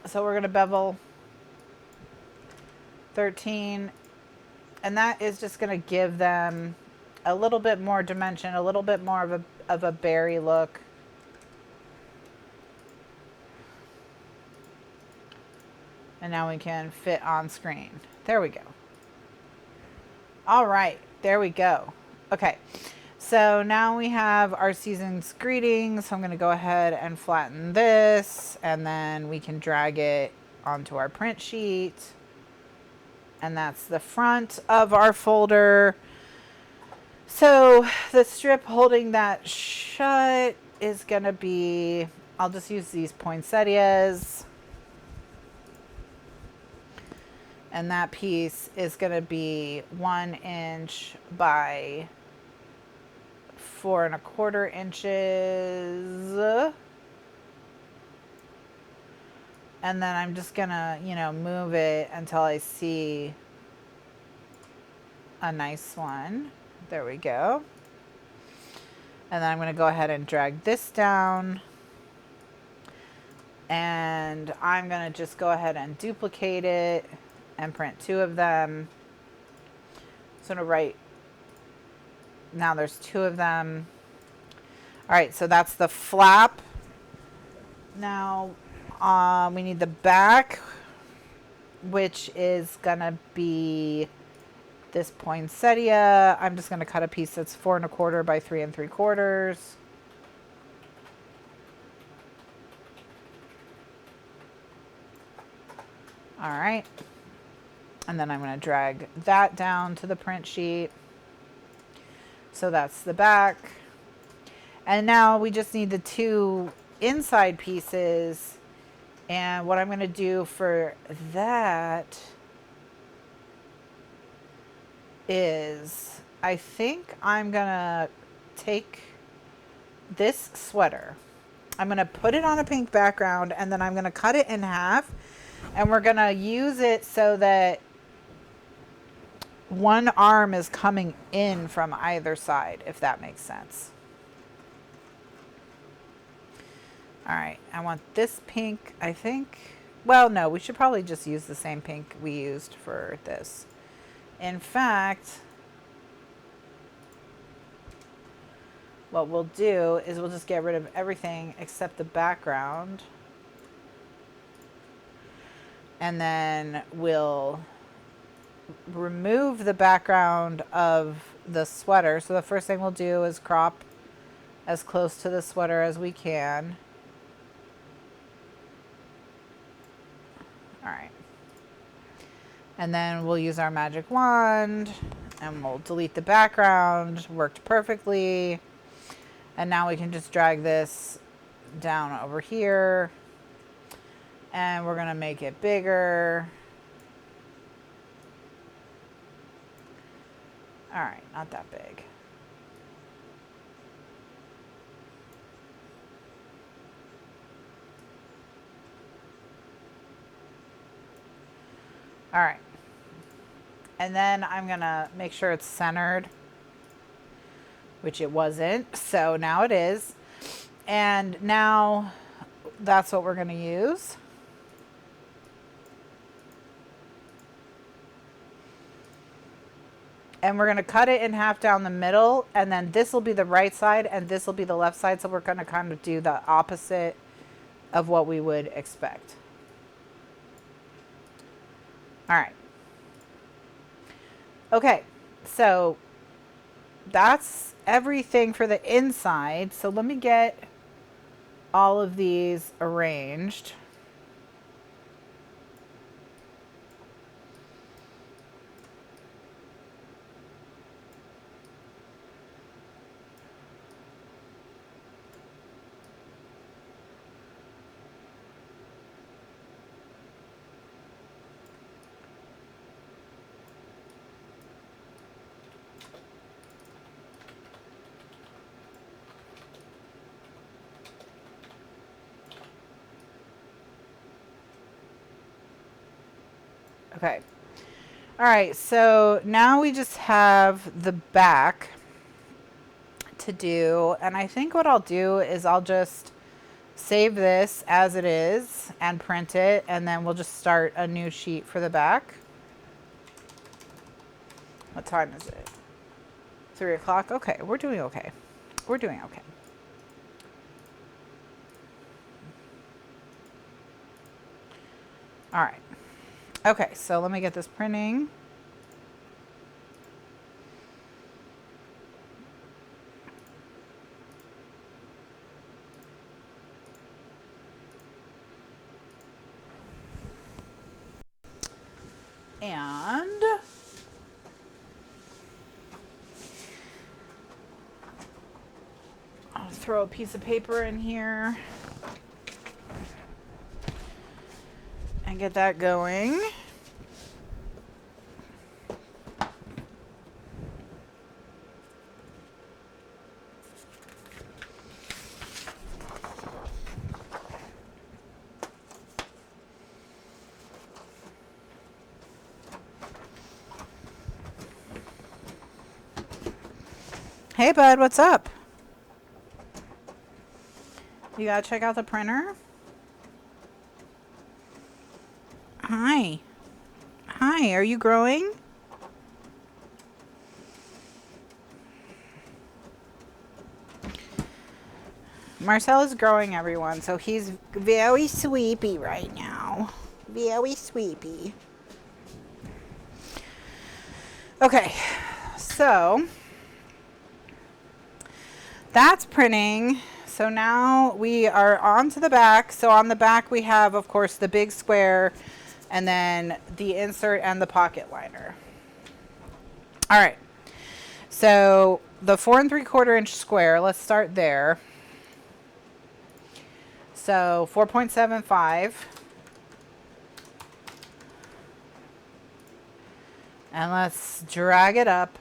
So we're going to bevel 13. And that is just going to give them a little bit more dimension, a little bit more of a berry look. And now we can fit on screen. There we go. All right, there we go. Okay, so now we have our season's greetings. So I'm going to go ahead and flatten this, and then we can drag it onto our print sheet. And that's the front of our folder. So the strip holding that shut is going to be, I'll just use these poinsettias. And that piece is going to be 1 inch by 4¼ inches. And then I'm just going to, you know, move it until I see a nice one. There we go. And then I'm going to go ahead and drag this down. And I'm going to just go ahead and duplicate it and print 2 of them. So I'm going to write, now there's 2 of them. All right, so that's the flap. Now we need the back, which is going to be this poinsettia. I'm just going to cut a piece that's 4¼ by 3¾ inches. All right. And then I'm going to drag that down to the print sheet. So that's the back. And now we just need the 2 inside pieces. And what I'm going to do for that is, I think I'm going to take this sweater. I'm going to put it on a pink background, and then I'm going to cut it in half. And we're going to use it so that one arm is coming in from either side, if that makes sense. All right, I want this pink, I think. Well, no, we should probably just use the same pink we used for this. In fact, what we'll do is we'll just get rid of everything except the background. And then we'll remove the background of the sweater. So the first thing we'll do is crop as close to the sweater as we can. All right. And then we'll use our magic wand and we'll delete the background. Worked perfectly. And now we can just drag this down over here. And we're going to make it bigger. All right, not that big. All right. And then I'm going to make sure it's centered, which it wasn't. So now it is. And now that's what we're going to use. And we're going to cut it in half down the middle, and then this will be the right side and this will be the left side. So we're going to kind of do the opposite of what we would expect. All right. Okay, so that's everything for the inside. So let me get all of these arranged. Okay. All right, so now we just have the back to do, and I think what I'll do is I'll just save this as it is and print it, and then we'll just start a new sheet for the back. What time is it? 3 o'clock? Okay, we're doing okay. We're doing okay. All right. Okay, so let me get this printing. And I'll throw a piece of paper in here and get that going. Hey bud, what's up? You gotta check out the printer? Hi. Hi, are you growing? Marcel is growing, everyone, so he's very sleepy right now. Very sleepy. Okay, so that's printing. So now we are on to the back. So on the back we have, of course, the big square and then the insert and the pocket liner. All right, so the 4 3/4 inch square, let's start there. So 4.75. And let's drag it up.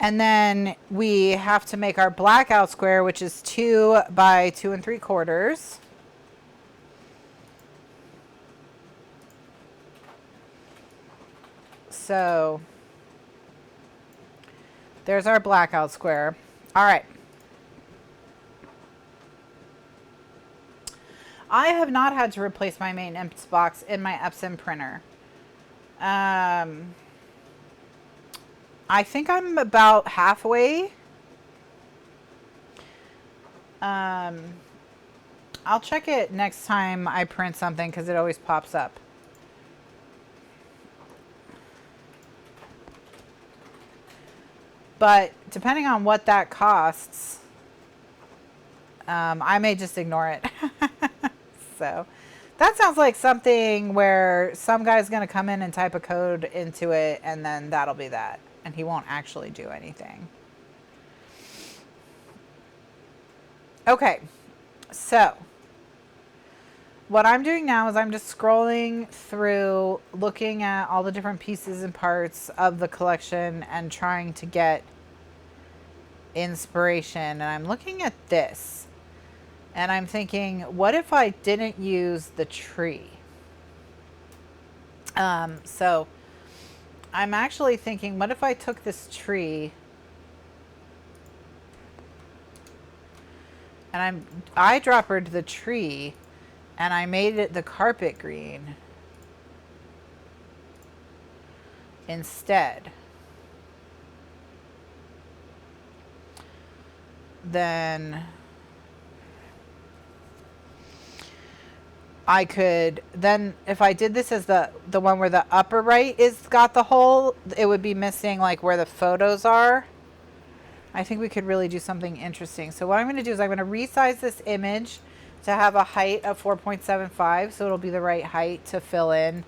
And then we have to make our blackout square, which is 2 by 2 3/4. So there's our blackout square. All right. I have not had to replace my maintenance box in my Epson printer. I think I'm about halfway. I'll check it next time I print something because it always pops up. But depending on what that costs, I may just ignore it. So that sounds like something where some guy's going to come in and type a code into it and then that'll be that. And he won't actually do anything. Okay, so what I'm doing now is I'm just scrolling through, looking at all the different pieces and parts of the collection and trying to get inspiration. And I'm looking at this and I'm thinking, what if I didn't use the tree? So I'm actually thinking, what if I took this tree and I eyedroppered the tree and I made it the carpet green instead? Then I could, then if I did this as the one where the upper right is got the hole, it would be missing like where the photos are. I think we could really do something interesting. So what I'm going to do is I'm going to resize this image to have a height of 4.75, so it'll be the right height to fill in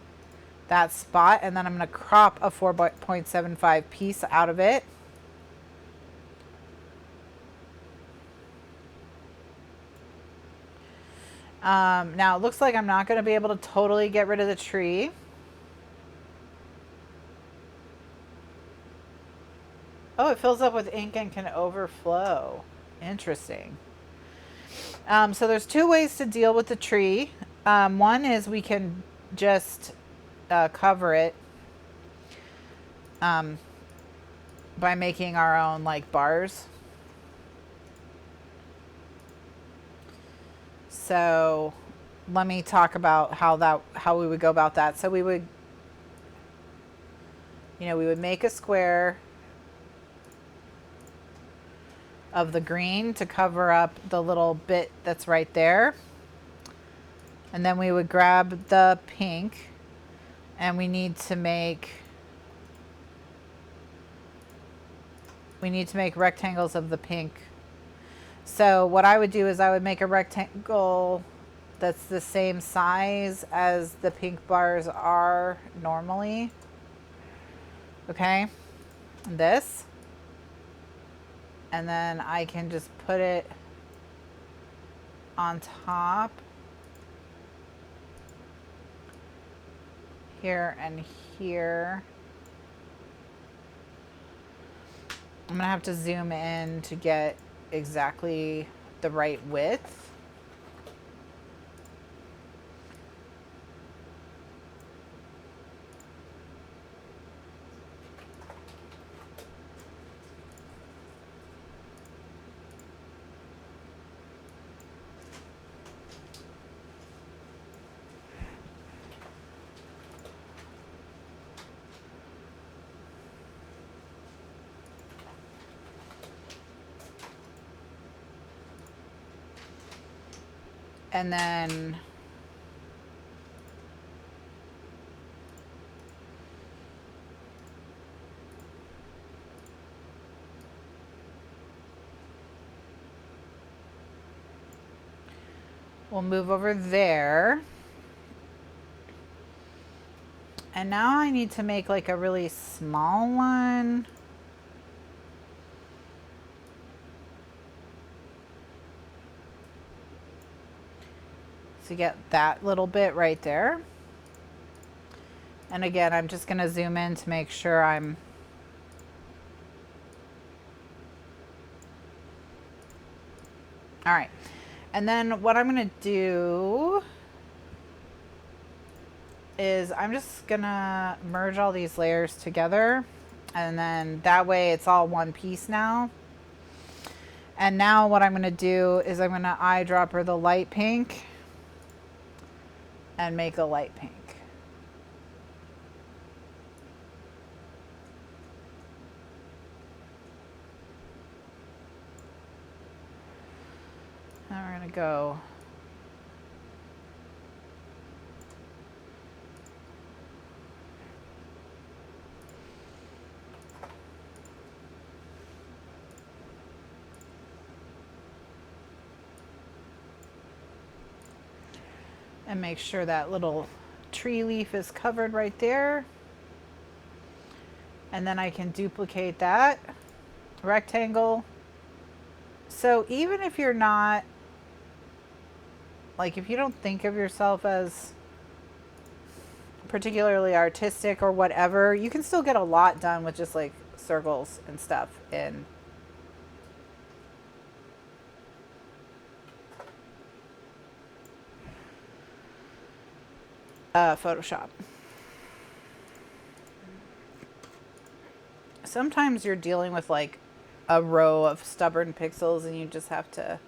that spot. And then I'm going to crop a 4.75 piece out of it. Now it looks like I'm not going to be able to totally get rid of the tree. Oh, it fills up with ink and can overflow. Interesting. So there's 2 ways to deal with the tree. One is we can just cover it by making our own like bars. So let me talk about how we would go about that. So we would, we would make a square of the green to cover up the little bit that's right there. And then we would grab the pink, and we need to make rectangles of the pink. So what I would do is I would make a rectangle that's the same size as the pink bars are normally. Okay, this. And then I can just put it on top here and here. I'm gonna have to zoom in to get exactly the right width. And then we'll move over there. And now I need to make like a really small one. To get that little bit right there. And again, I'm just going to zoom in to make sure I'm all right. And then what I'm going to do is I'm just going to merge all these layers together, and then that way it's all one piece now. And now what I'm going to do is I'm going to eyedropper the light pink and make a light pink. Now we're going to go and make sure that little tree leaf is covered right there. And then I can duplicate that rectangle. So even if you're not, like if you don't think of yourself as particularly artistic or whatever, you can still get a lot done with just like circles and stuff in Photoshop. Sometimes you're dealing with like a row of stubborn pixels and you just have to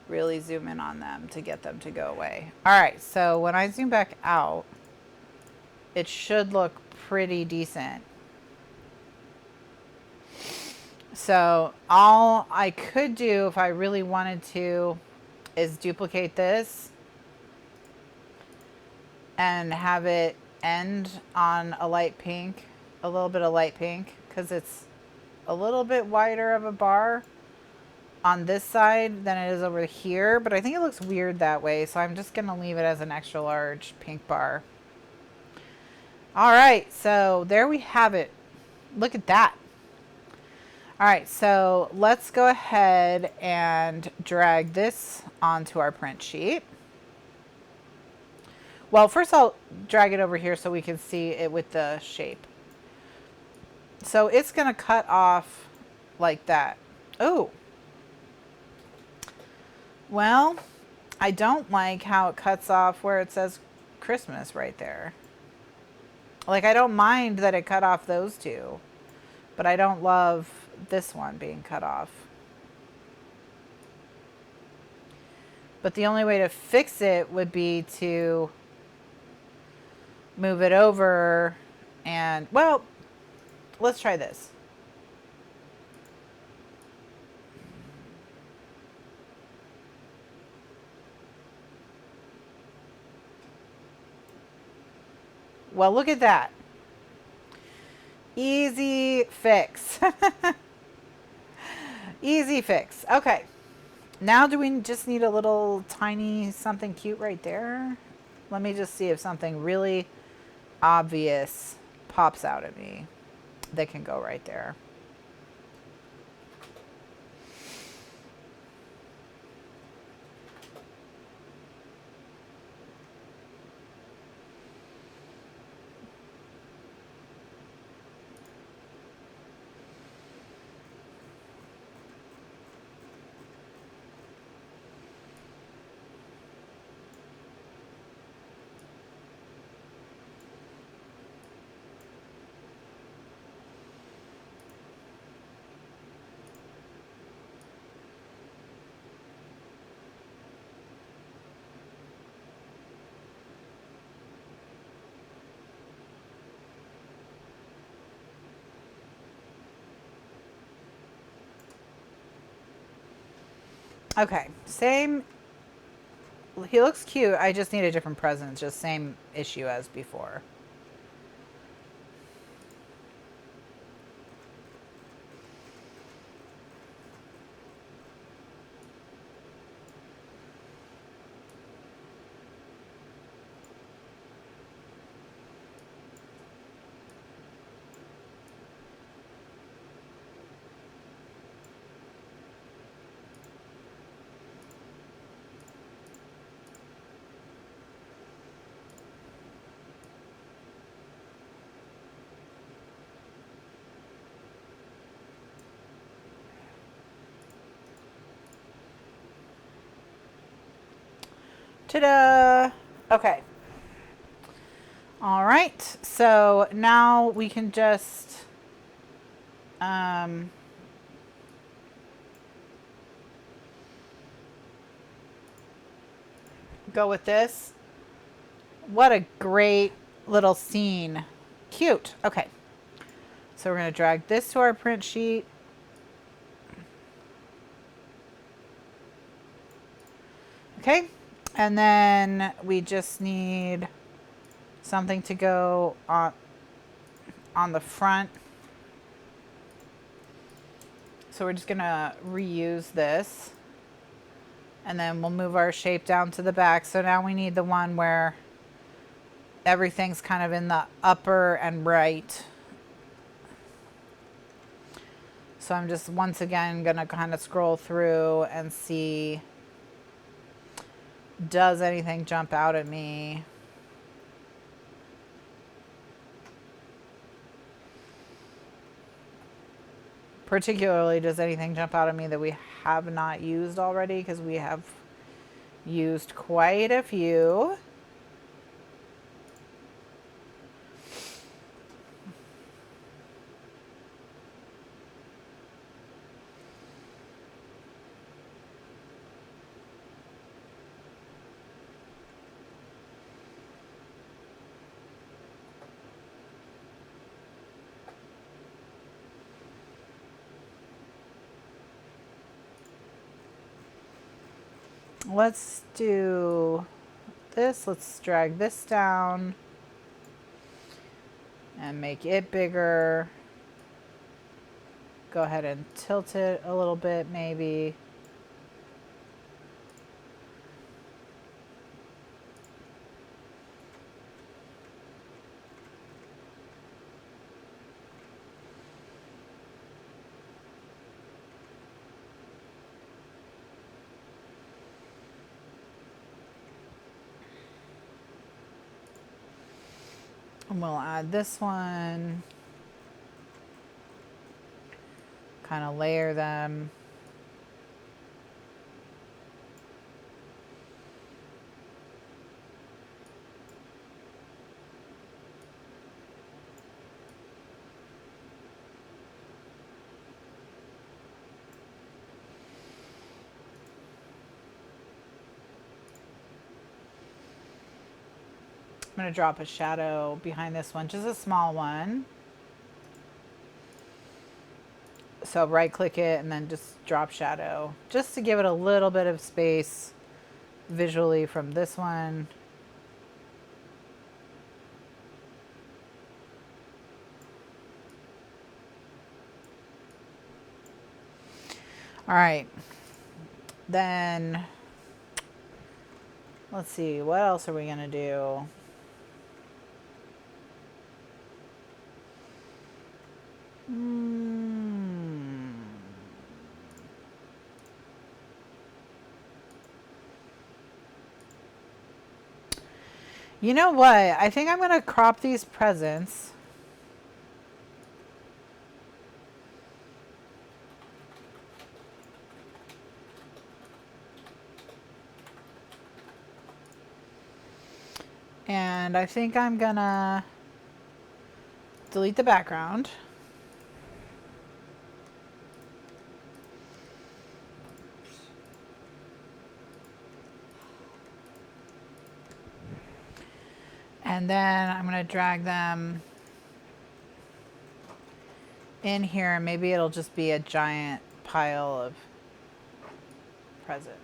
really zoom in on them to get them to go away. All right, so when I zoom back out, it should look pretty decent. So all I could do if I really wanted to is duplicate this and have it end on a light pink, a little bit of light pink, because it's a little bit wider of a bar on this side than it is over here, but I think it looks weird that way, so I'm just gonna leave it as an extra large pink bar. All right, so there we have it. Look at that. All right, so let's go ahead and drag this onto our print sheet. Well, first I'll drag it over here so we can see it with the shape. So it's going to cut off like that. Oh. Well, I don't like how it cuts off where it says Christmas right there. Like, I don't mind that it cut off those two, but I don't love this one being cut off. But the only way to fix it would be to move it over and, well, let's try this. Well, look at that. Easy fix. Easy fix. Okay. Now do we just need a little tiny something cute right there? Let me just see if something really obvious pops out at me that can go right there. Okay, same. He looks cute. I just need a different presence. Just same issue as before. Ta-da! Okay. All right. So now we can just go with this. What a great little scene. Cute. Okay. So we're going to drag this to our print sheet. Okay. And then we just need something to go on the front. So we're just going to reuse this. And then we'll move our shape down to the back. So now we need the one where everything's kind of in the upper and right. So I'm just once again going to kind of scroll through and see, does anything jump out at me? Particularly, does anything jump out at me that we have not used already? Because we have used quite a few. Let's do this. Let's drag this down and make it bigger. Go ahead and tilt it a little bit, maybe. And we'll add this one. Kind of layer them. I'm going to drop a shadow behind this one, just a small one. So right click it and then just drop shadow, just to give it a little bit of space visually from this one. All right, then let's see, what else are we gonna do? You know what? I think I'm gonna crop these presents. And I think I'm gonna delete the background. And then I'm gonna drag them in here. Maybe it'll just be a giant pile of presents.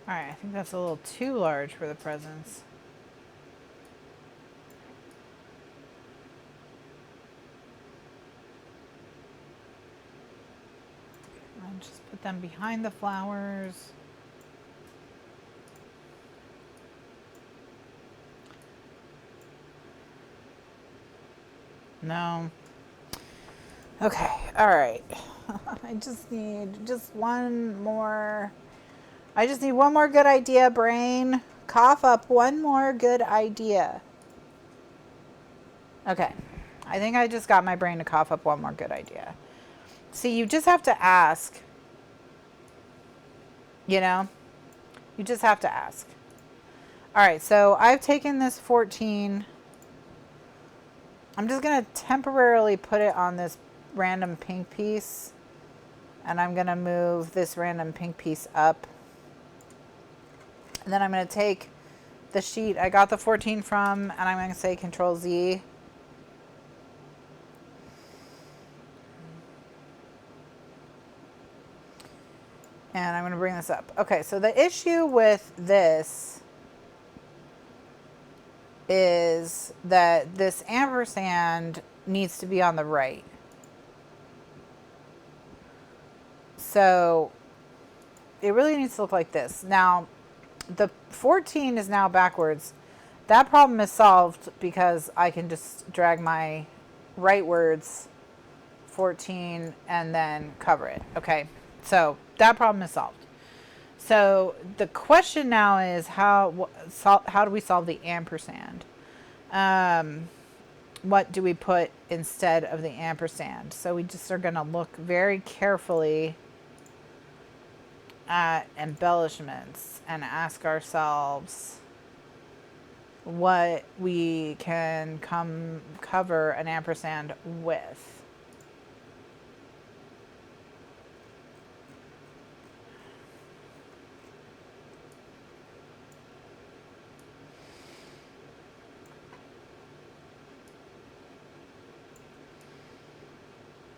All right, I think that's a little too large for the presents. And just put them behind the flowers. No. Okay, all right. I just need one more. I just need one more good idea, brain. Cough up one more good idea. Okay, I think I just got my brain to cough up one more good idea. See, you just have to ask. You know? You just have to ask. All right, so I've taken this 14. I'm just going to temporarily put it on this random pink piece. And I'm going to move this random pink piece up. And then I'm going to take the sheet I got the 14 from, and I'm going to say Control Z. And I'm going to bring this up. Okay, so the issue with this is that this ampersand needs to be on the right. So it really needs to look like this. Now, the 14 is now backwards. That problem is solved because I can just drag my rightwards 14 and then cover it. Okay, so that problem is solved. So the question now is how do we solve the ampersand? What do we put instead of the ampersand? So we just are going to look very carefully at embellishments and ask ourselves what we can cover an ampersand with.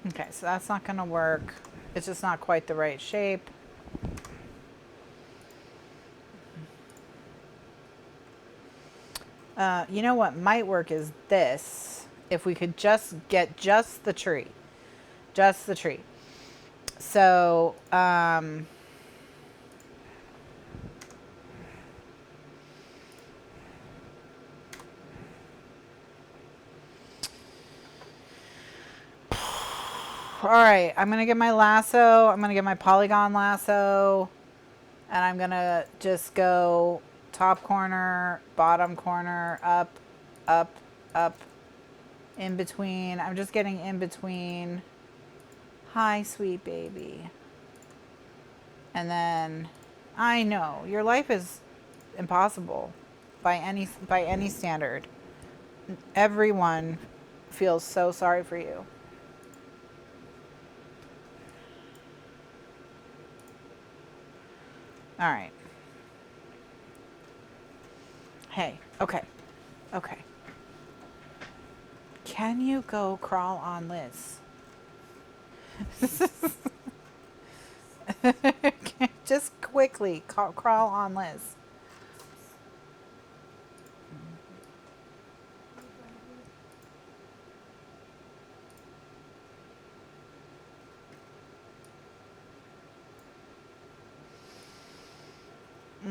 Okay, so that's not going to work. It's just not quite the right shape. You know what might work is this. If we could just get just the tree. Just the tree. So, all right, I'm going to get my lasso. I'm going to get my polygon lasso. And I'm going to just go top corner, bottom corner, up, up, up, in between. I'm just getting in between. Hi, sweet baby. And then, I know, your life is impossible by any standard. Everyone feels so sorry for you. All right. Hey, okay. Okay. Can you go crawl on Liz? Just quickly crawl on Liz.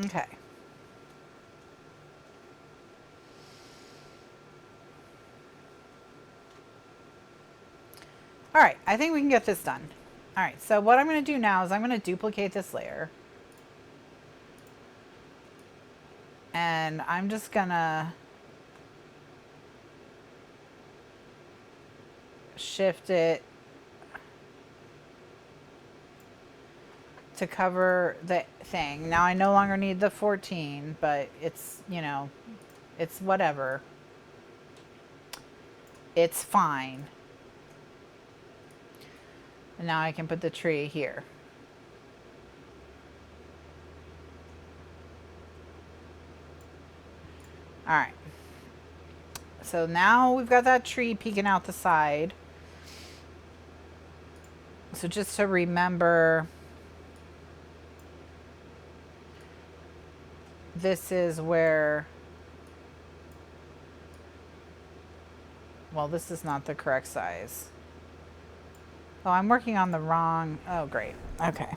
Okay. All right, I think we can get this done. All right, so what I'm going to do now is I'm going to duplicate this layer. And I'm just going to shift it to cover the thing. Now I no longer need the 14, but it's, you know, it's whatever. It's fine. And now I can put the tree here. All right. So now we've got that tree peeking out the side. So just to remember, this is where, well, this is not the correct size. Oh, I'm working on the wrong, oh, great. Okay.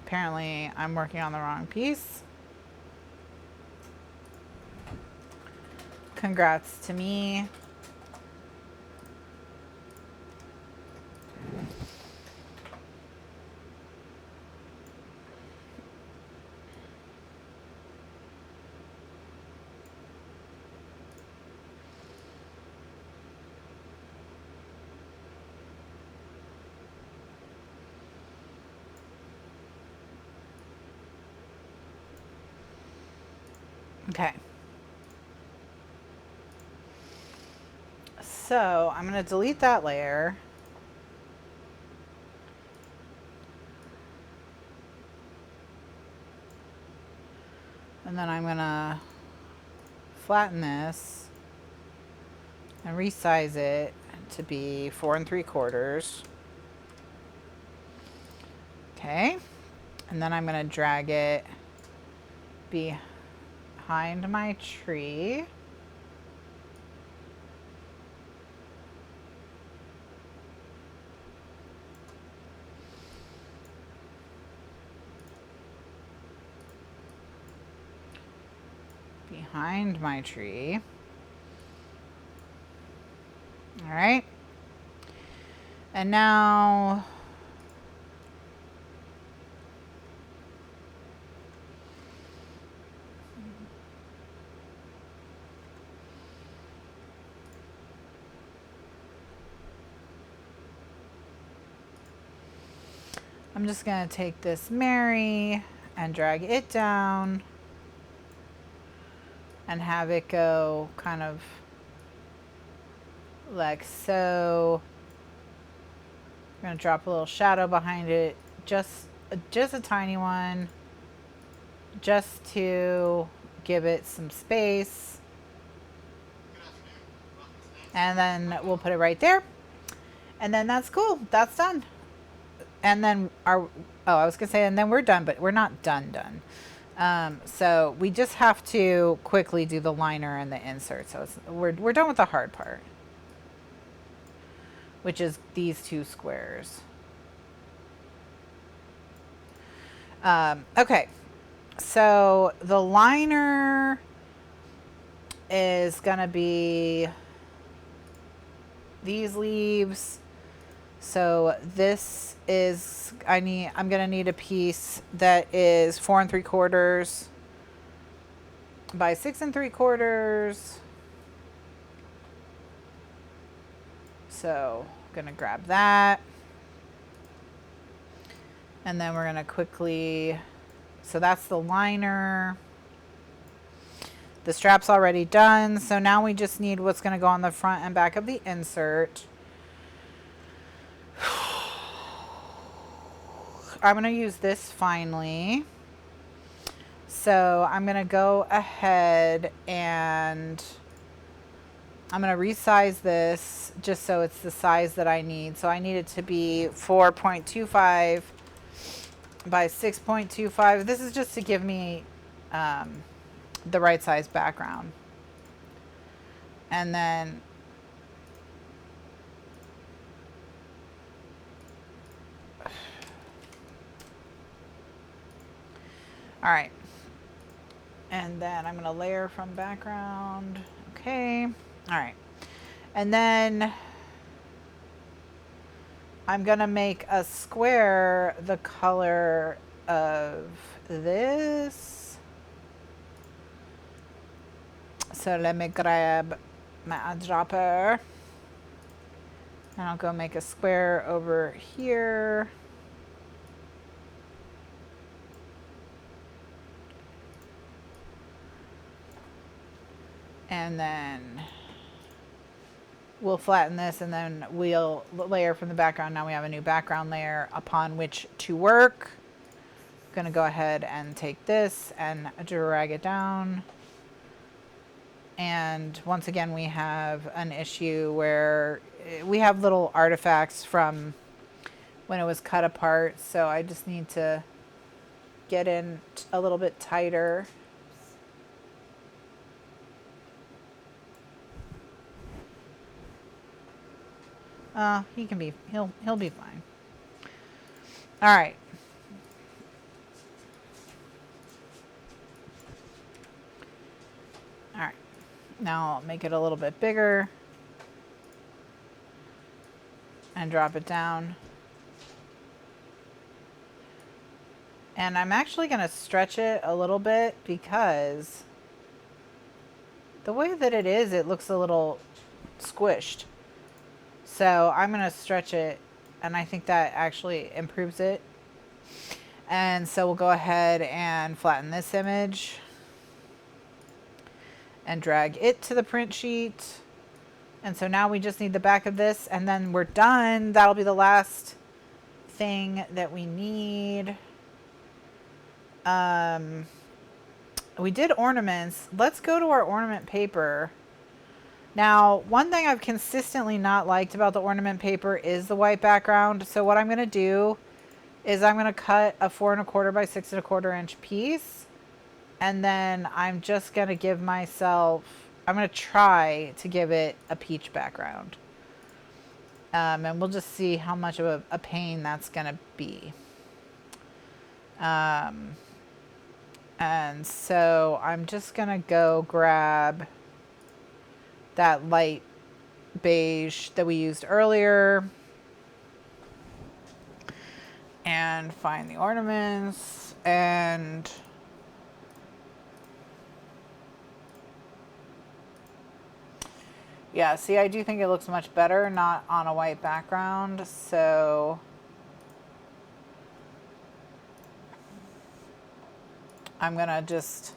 Apparently, I'm working on the wrong piece. Congrats to me. Okay. So I'm going to delete that layer. And then I'm going to flatten this and resize it to be 4 3/4. Okay. And then I'm going to drag it behind my tree. Behind my tree. All right. And now I'm just going to take this Mary and drag it down and have it go kind of like so. I'm going to drop a little shadow behind it, just a tiny one, just to give it some space. And then we'll put it right there. And then that's cool. That's done. And then I was going to say, and then we're done, but we're not done. So we just have to quickly do the liner and the insert. So we're done with the hard part, which is these 2 squares. Okay. So the liner is going to be these leaves. So this is, I'm going to need a piece that is 4 3/4 by 6 3/4. So I'm going to grab that. And then we're going to quickly, so that's the liner. The strap's already done. So now we just need what's going to go on the front and back of the insert. I'm going to use this finally. So I'm going to go ahead and I'm going to resize this just so it's the size that I need. So I need it to be 4.25 by 6.25. This is just to give me the right size background. And then all right. And then I'm going to layer from background. Okay. All right. And then I'm going to make a square the color of this. So let me grab my eyedropper. And I'll go make a square over here. And then we'll flatten this and then we'll layer from the background. Now we have a new background layer upon which to work. I'm gonna go ahead and take this and drag it down. And once again, we have an issue where we have little artifacts from when it was cut apart. So I just need to get in a little bit tighter. He can be, he'll be fine. All right. All right. Now I'll make it a little bit bigger and drop it down. And I'm actually going to stretch it a little bit because the way that it is, it looks a little squished. So I'm going to stretch it, and I think that actually improves it. And so we'll go ahead and flatten this image and drag it to the print sheet. And so now we just need the back of this, and then we're done. That'll be the last thing that we need. We did ornaments. Let's go to our ornament paper. Now, one thing I've consistently not liked about the ornament paper is the white background. So what I'm going to do is I'm going to cut a 4 1/4 by 6 1/4 inch piece. And then I'm just going to give myself, I'm going to try to give it a peach background. And we'll just see how much of a pain that's going to be. And so I'm just going to go grab that light beige that we used earlier and find the ornaments and yeah, see, I do think it looks much better not on a white background. So I'm gonna just,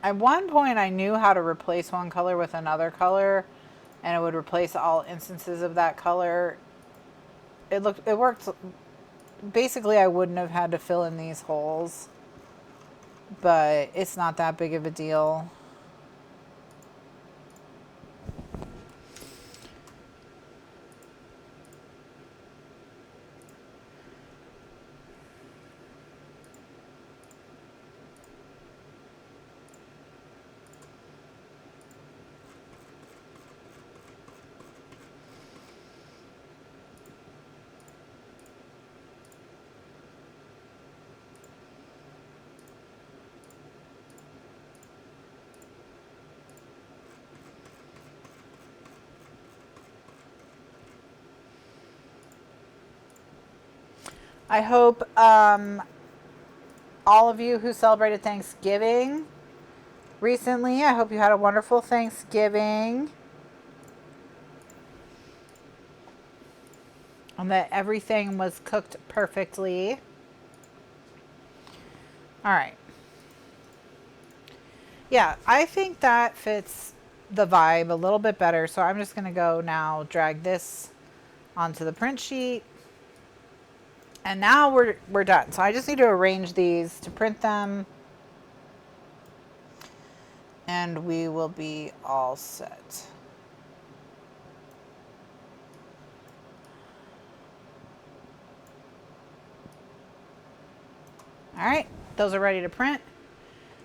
at one point I knew how to replace one color with another color and it would replace all instances of that color. It worked. Basically, I wouldn't have had to fill in these holes, but it's not that big of a deal. I hope all of you who celebrated Thanksgiving recently, I hope you had a wonderful Thanksgiving. And that everything was cooked perfectly. All right. Yeah, I think that fits the vibe a little bit better. So I'm just going to go now drag this onto the print sheet. And now we're done. So I just need to arrange these to print them. And we will be all set. All right, those are ready to print.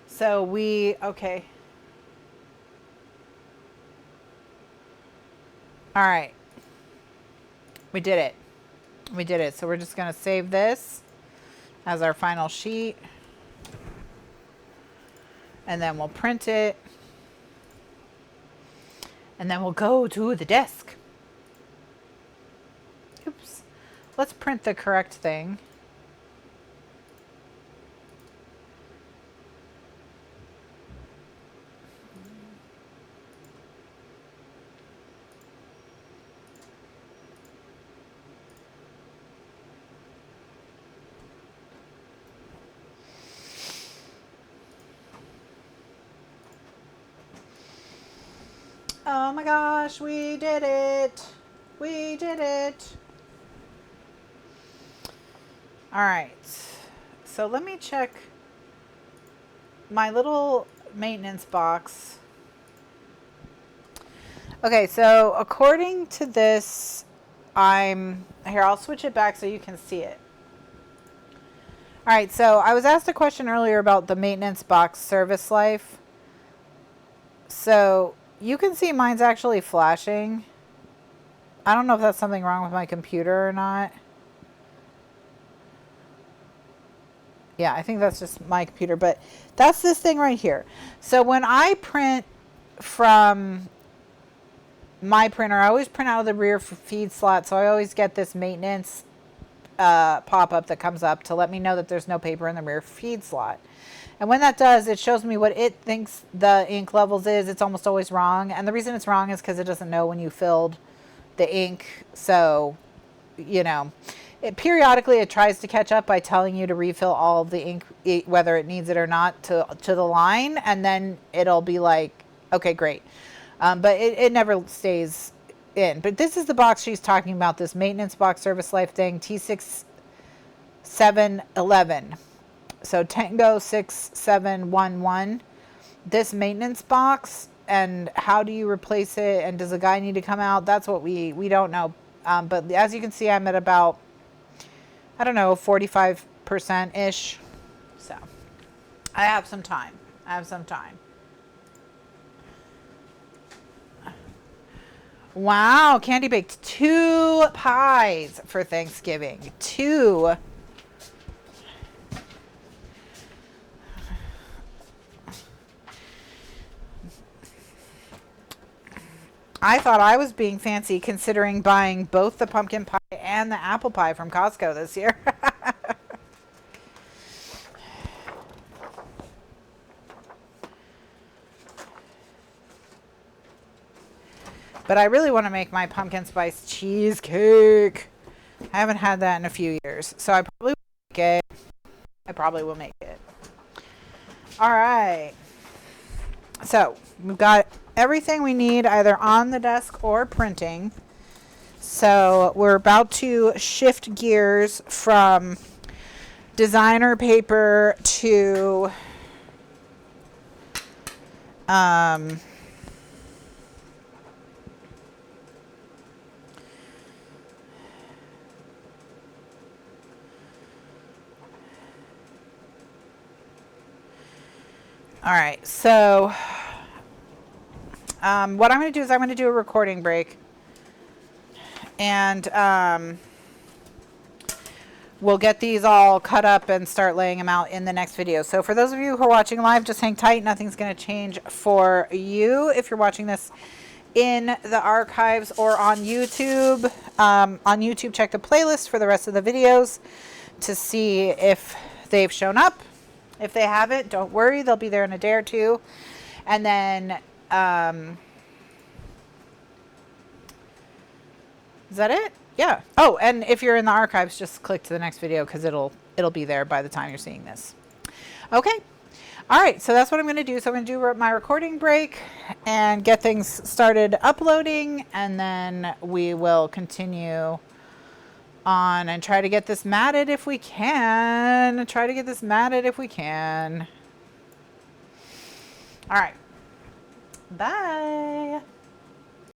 So okay. All right, we did it. We did it. So we're just gonna save this as our final sheet. And then we'll print it. And then we'll go to the desk. Oops. Let's print the correct thing. Oh my gosh, we did it. We did it. All right. So let me check my little maintenance box. Okay, so according to this, here, I'll switch it back so you can see it. All right, so I was asked a question earlier about the maintenance box service life. So you can see mine's actually flashing. I don't know if that's something wrong with my computer or not. Yeah, I think that's just my computer, but that's this thing right here. So when I print from my printer, I always print out of the rear feed slot, so I always get this maintenance pop-up that comes up to let me know that there's no paper in the rear feed slot. And when that does, it shows me what it thinks the ink levels is. It's almost always wrong. And the reason it's wrong is because it doesn't know when you filled the ink. So, you know, periodically it tries to catch up by telling you to refill all of the ink, whether it needs it or not, to the line. And then it'll be like, okay, great. But it never stays in. But this is the box she's talking about, this maintenance box service life thing, T6711. So Tango 6711, this maintenance box, and how do you replace it, and does a guy need to come out? That's what we don't know. But as you can see, I'm at about, I don't know, 45%-ish. So I have some time. Wow, Candy baked 2 pies for Thanksgiving. 2. I thought I was being fancy considering buying both the pumpkin pie and the apple pie from Costco this year. But I really want to make my pumpkin spice cheesecake. I haven't had that in a few years, so I probably will make it. All right. So we've got everything we need either on the desk or printing. So we're about to shift gears from designer paper to all right, so what I'm going to do is I'm going to do a recording break, and we'll get these all cut up and start laying them out in the next video. So for those of you who are watching live, just hang tight. Nothing's going to change for you if you're watching this in the archives or on YouTube. On YouTube, check the playlist for the rest of the videos to see if they've shown up. If they haven't, don't worry. They'll be there in a day or two. And then, is that it? Yeah. Oh, and if you're in the archives, just click to the next video because it'll be there by the time you're seeing this. Okay. All right, so that's what I'm going to do. So I'm going to do my recording break and get things started uploading, and then we will continue on and try to get this matted if we can. Try to get this matted if we can. All right. Bye.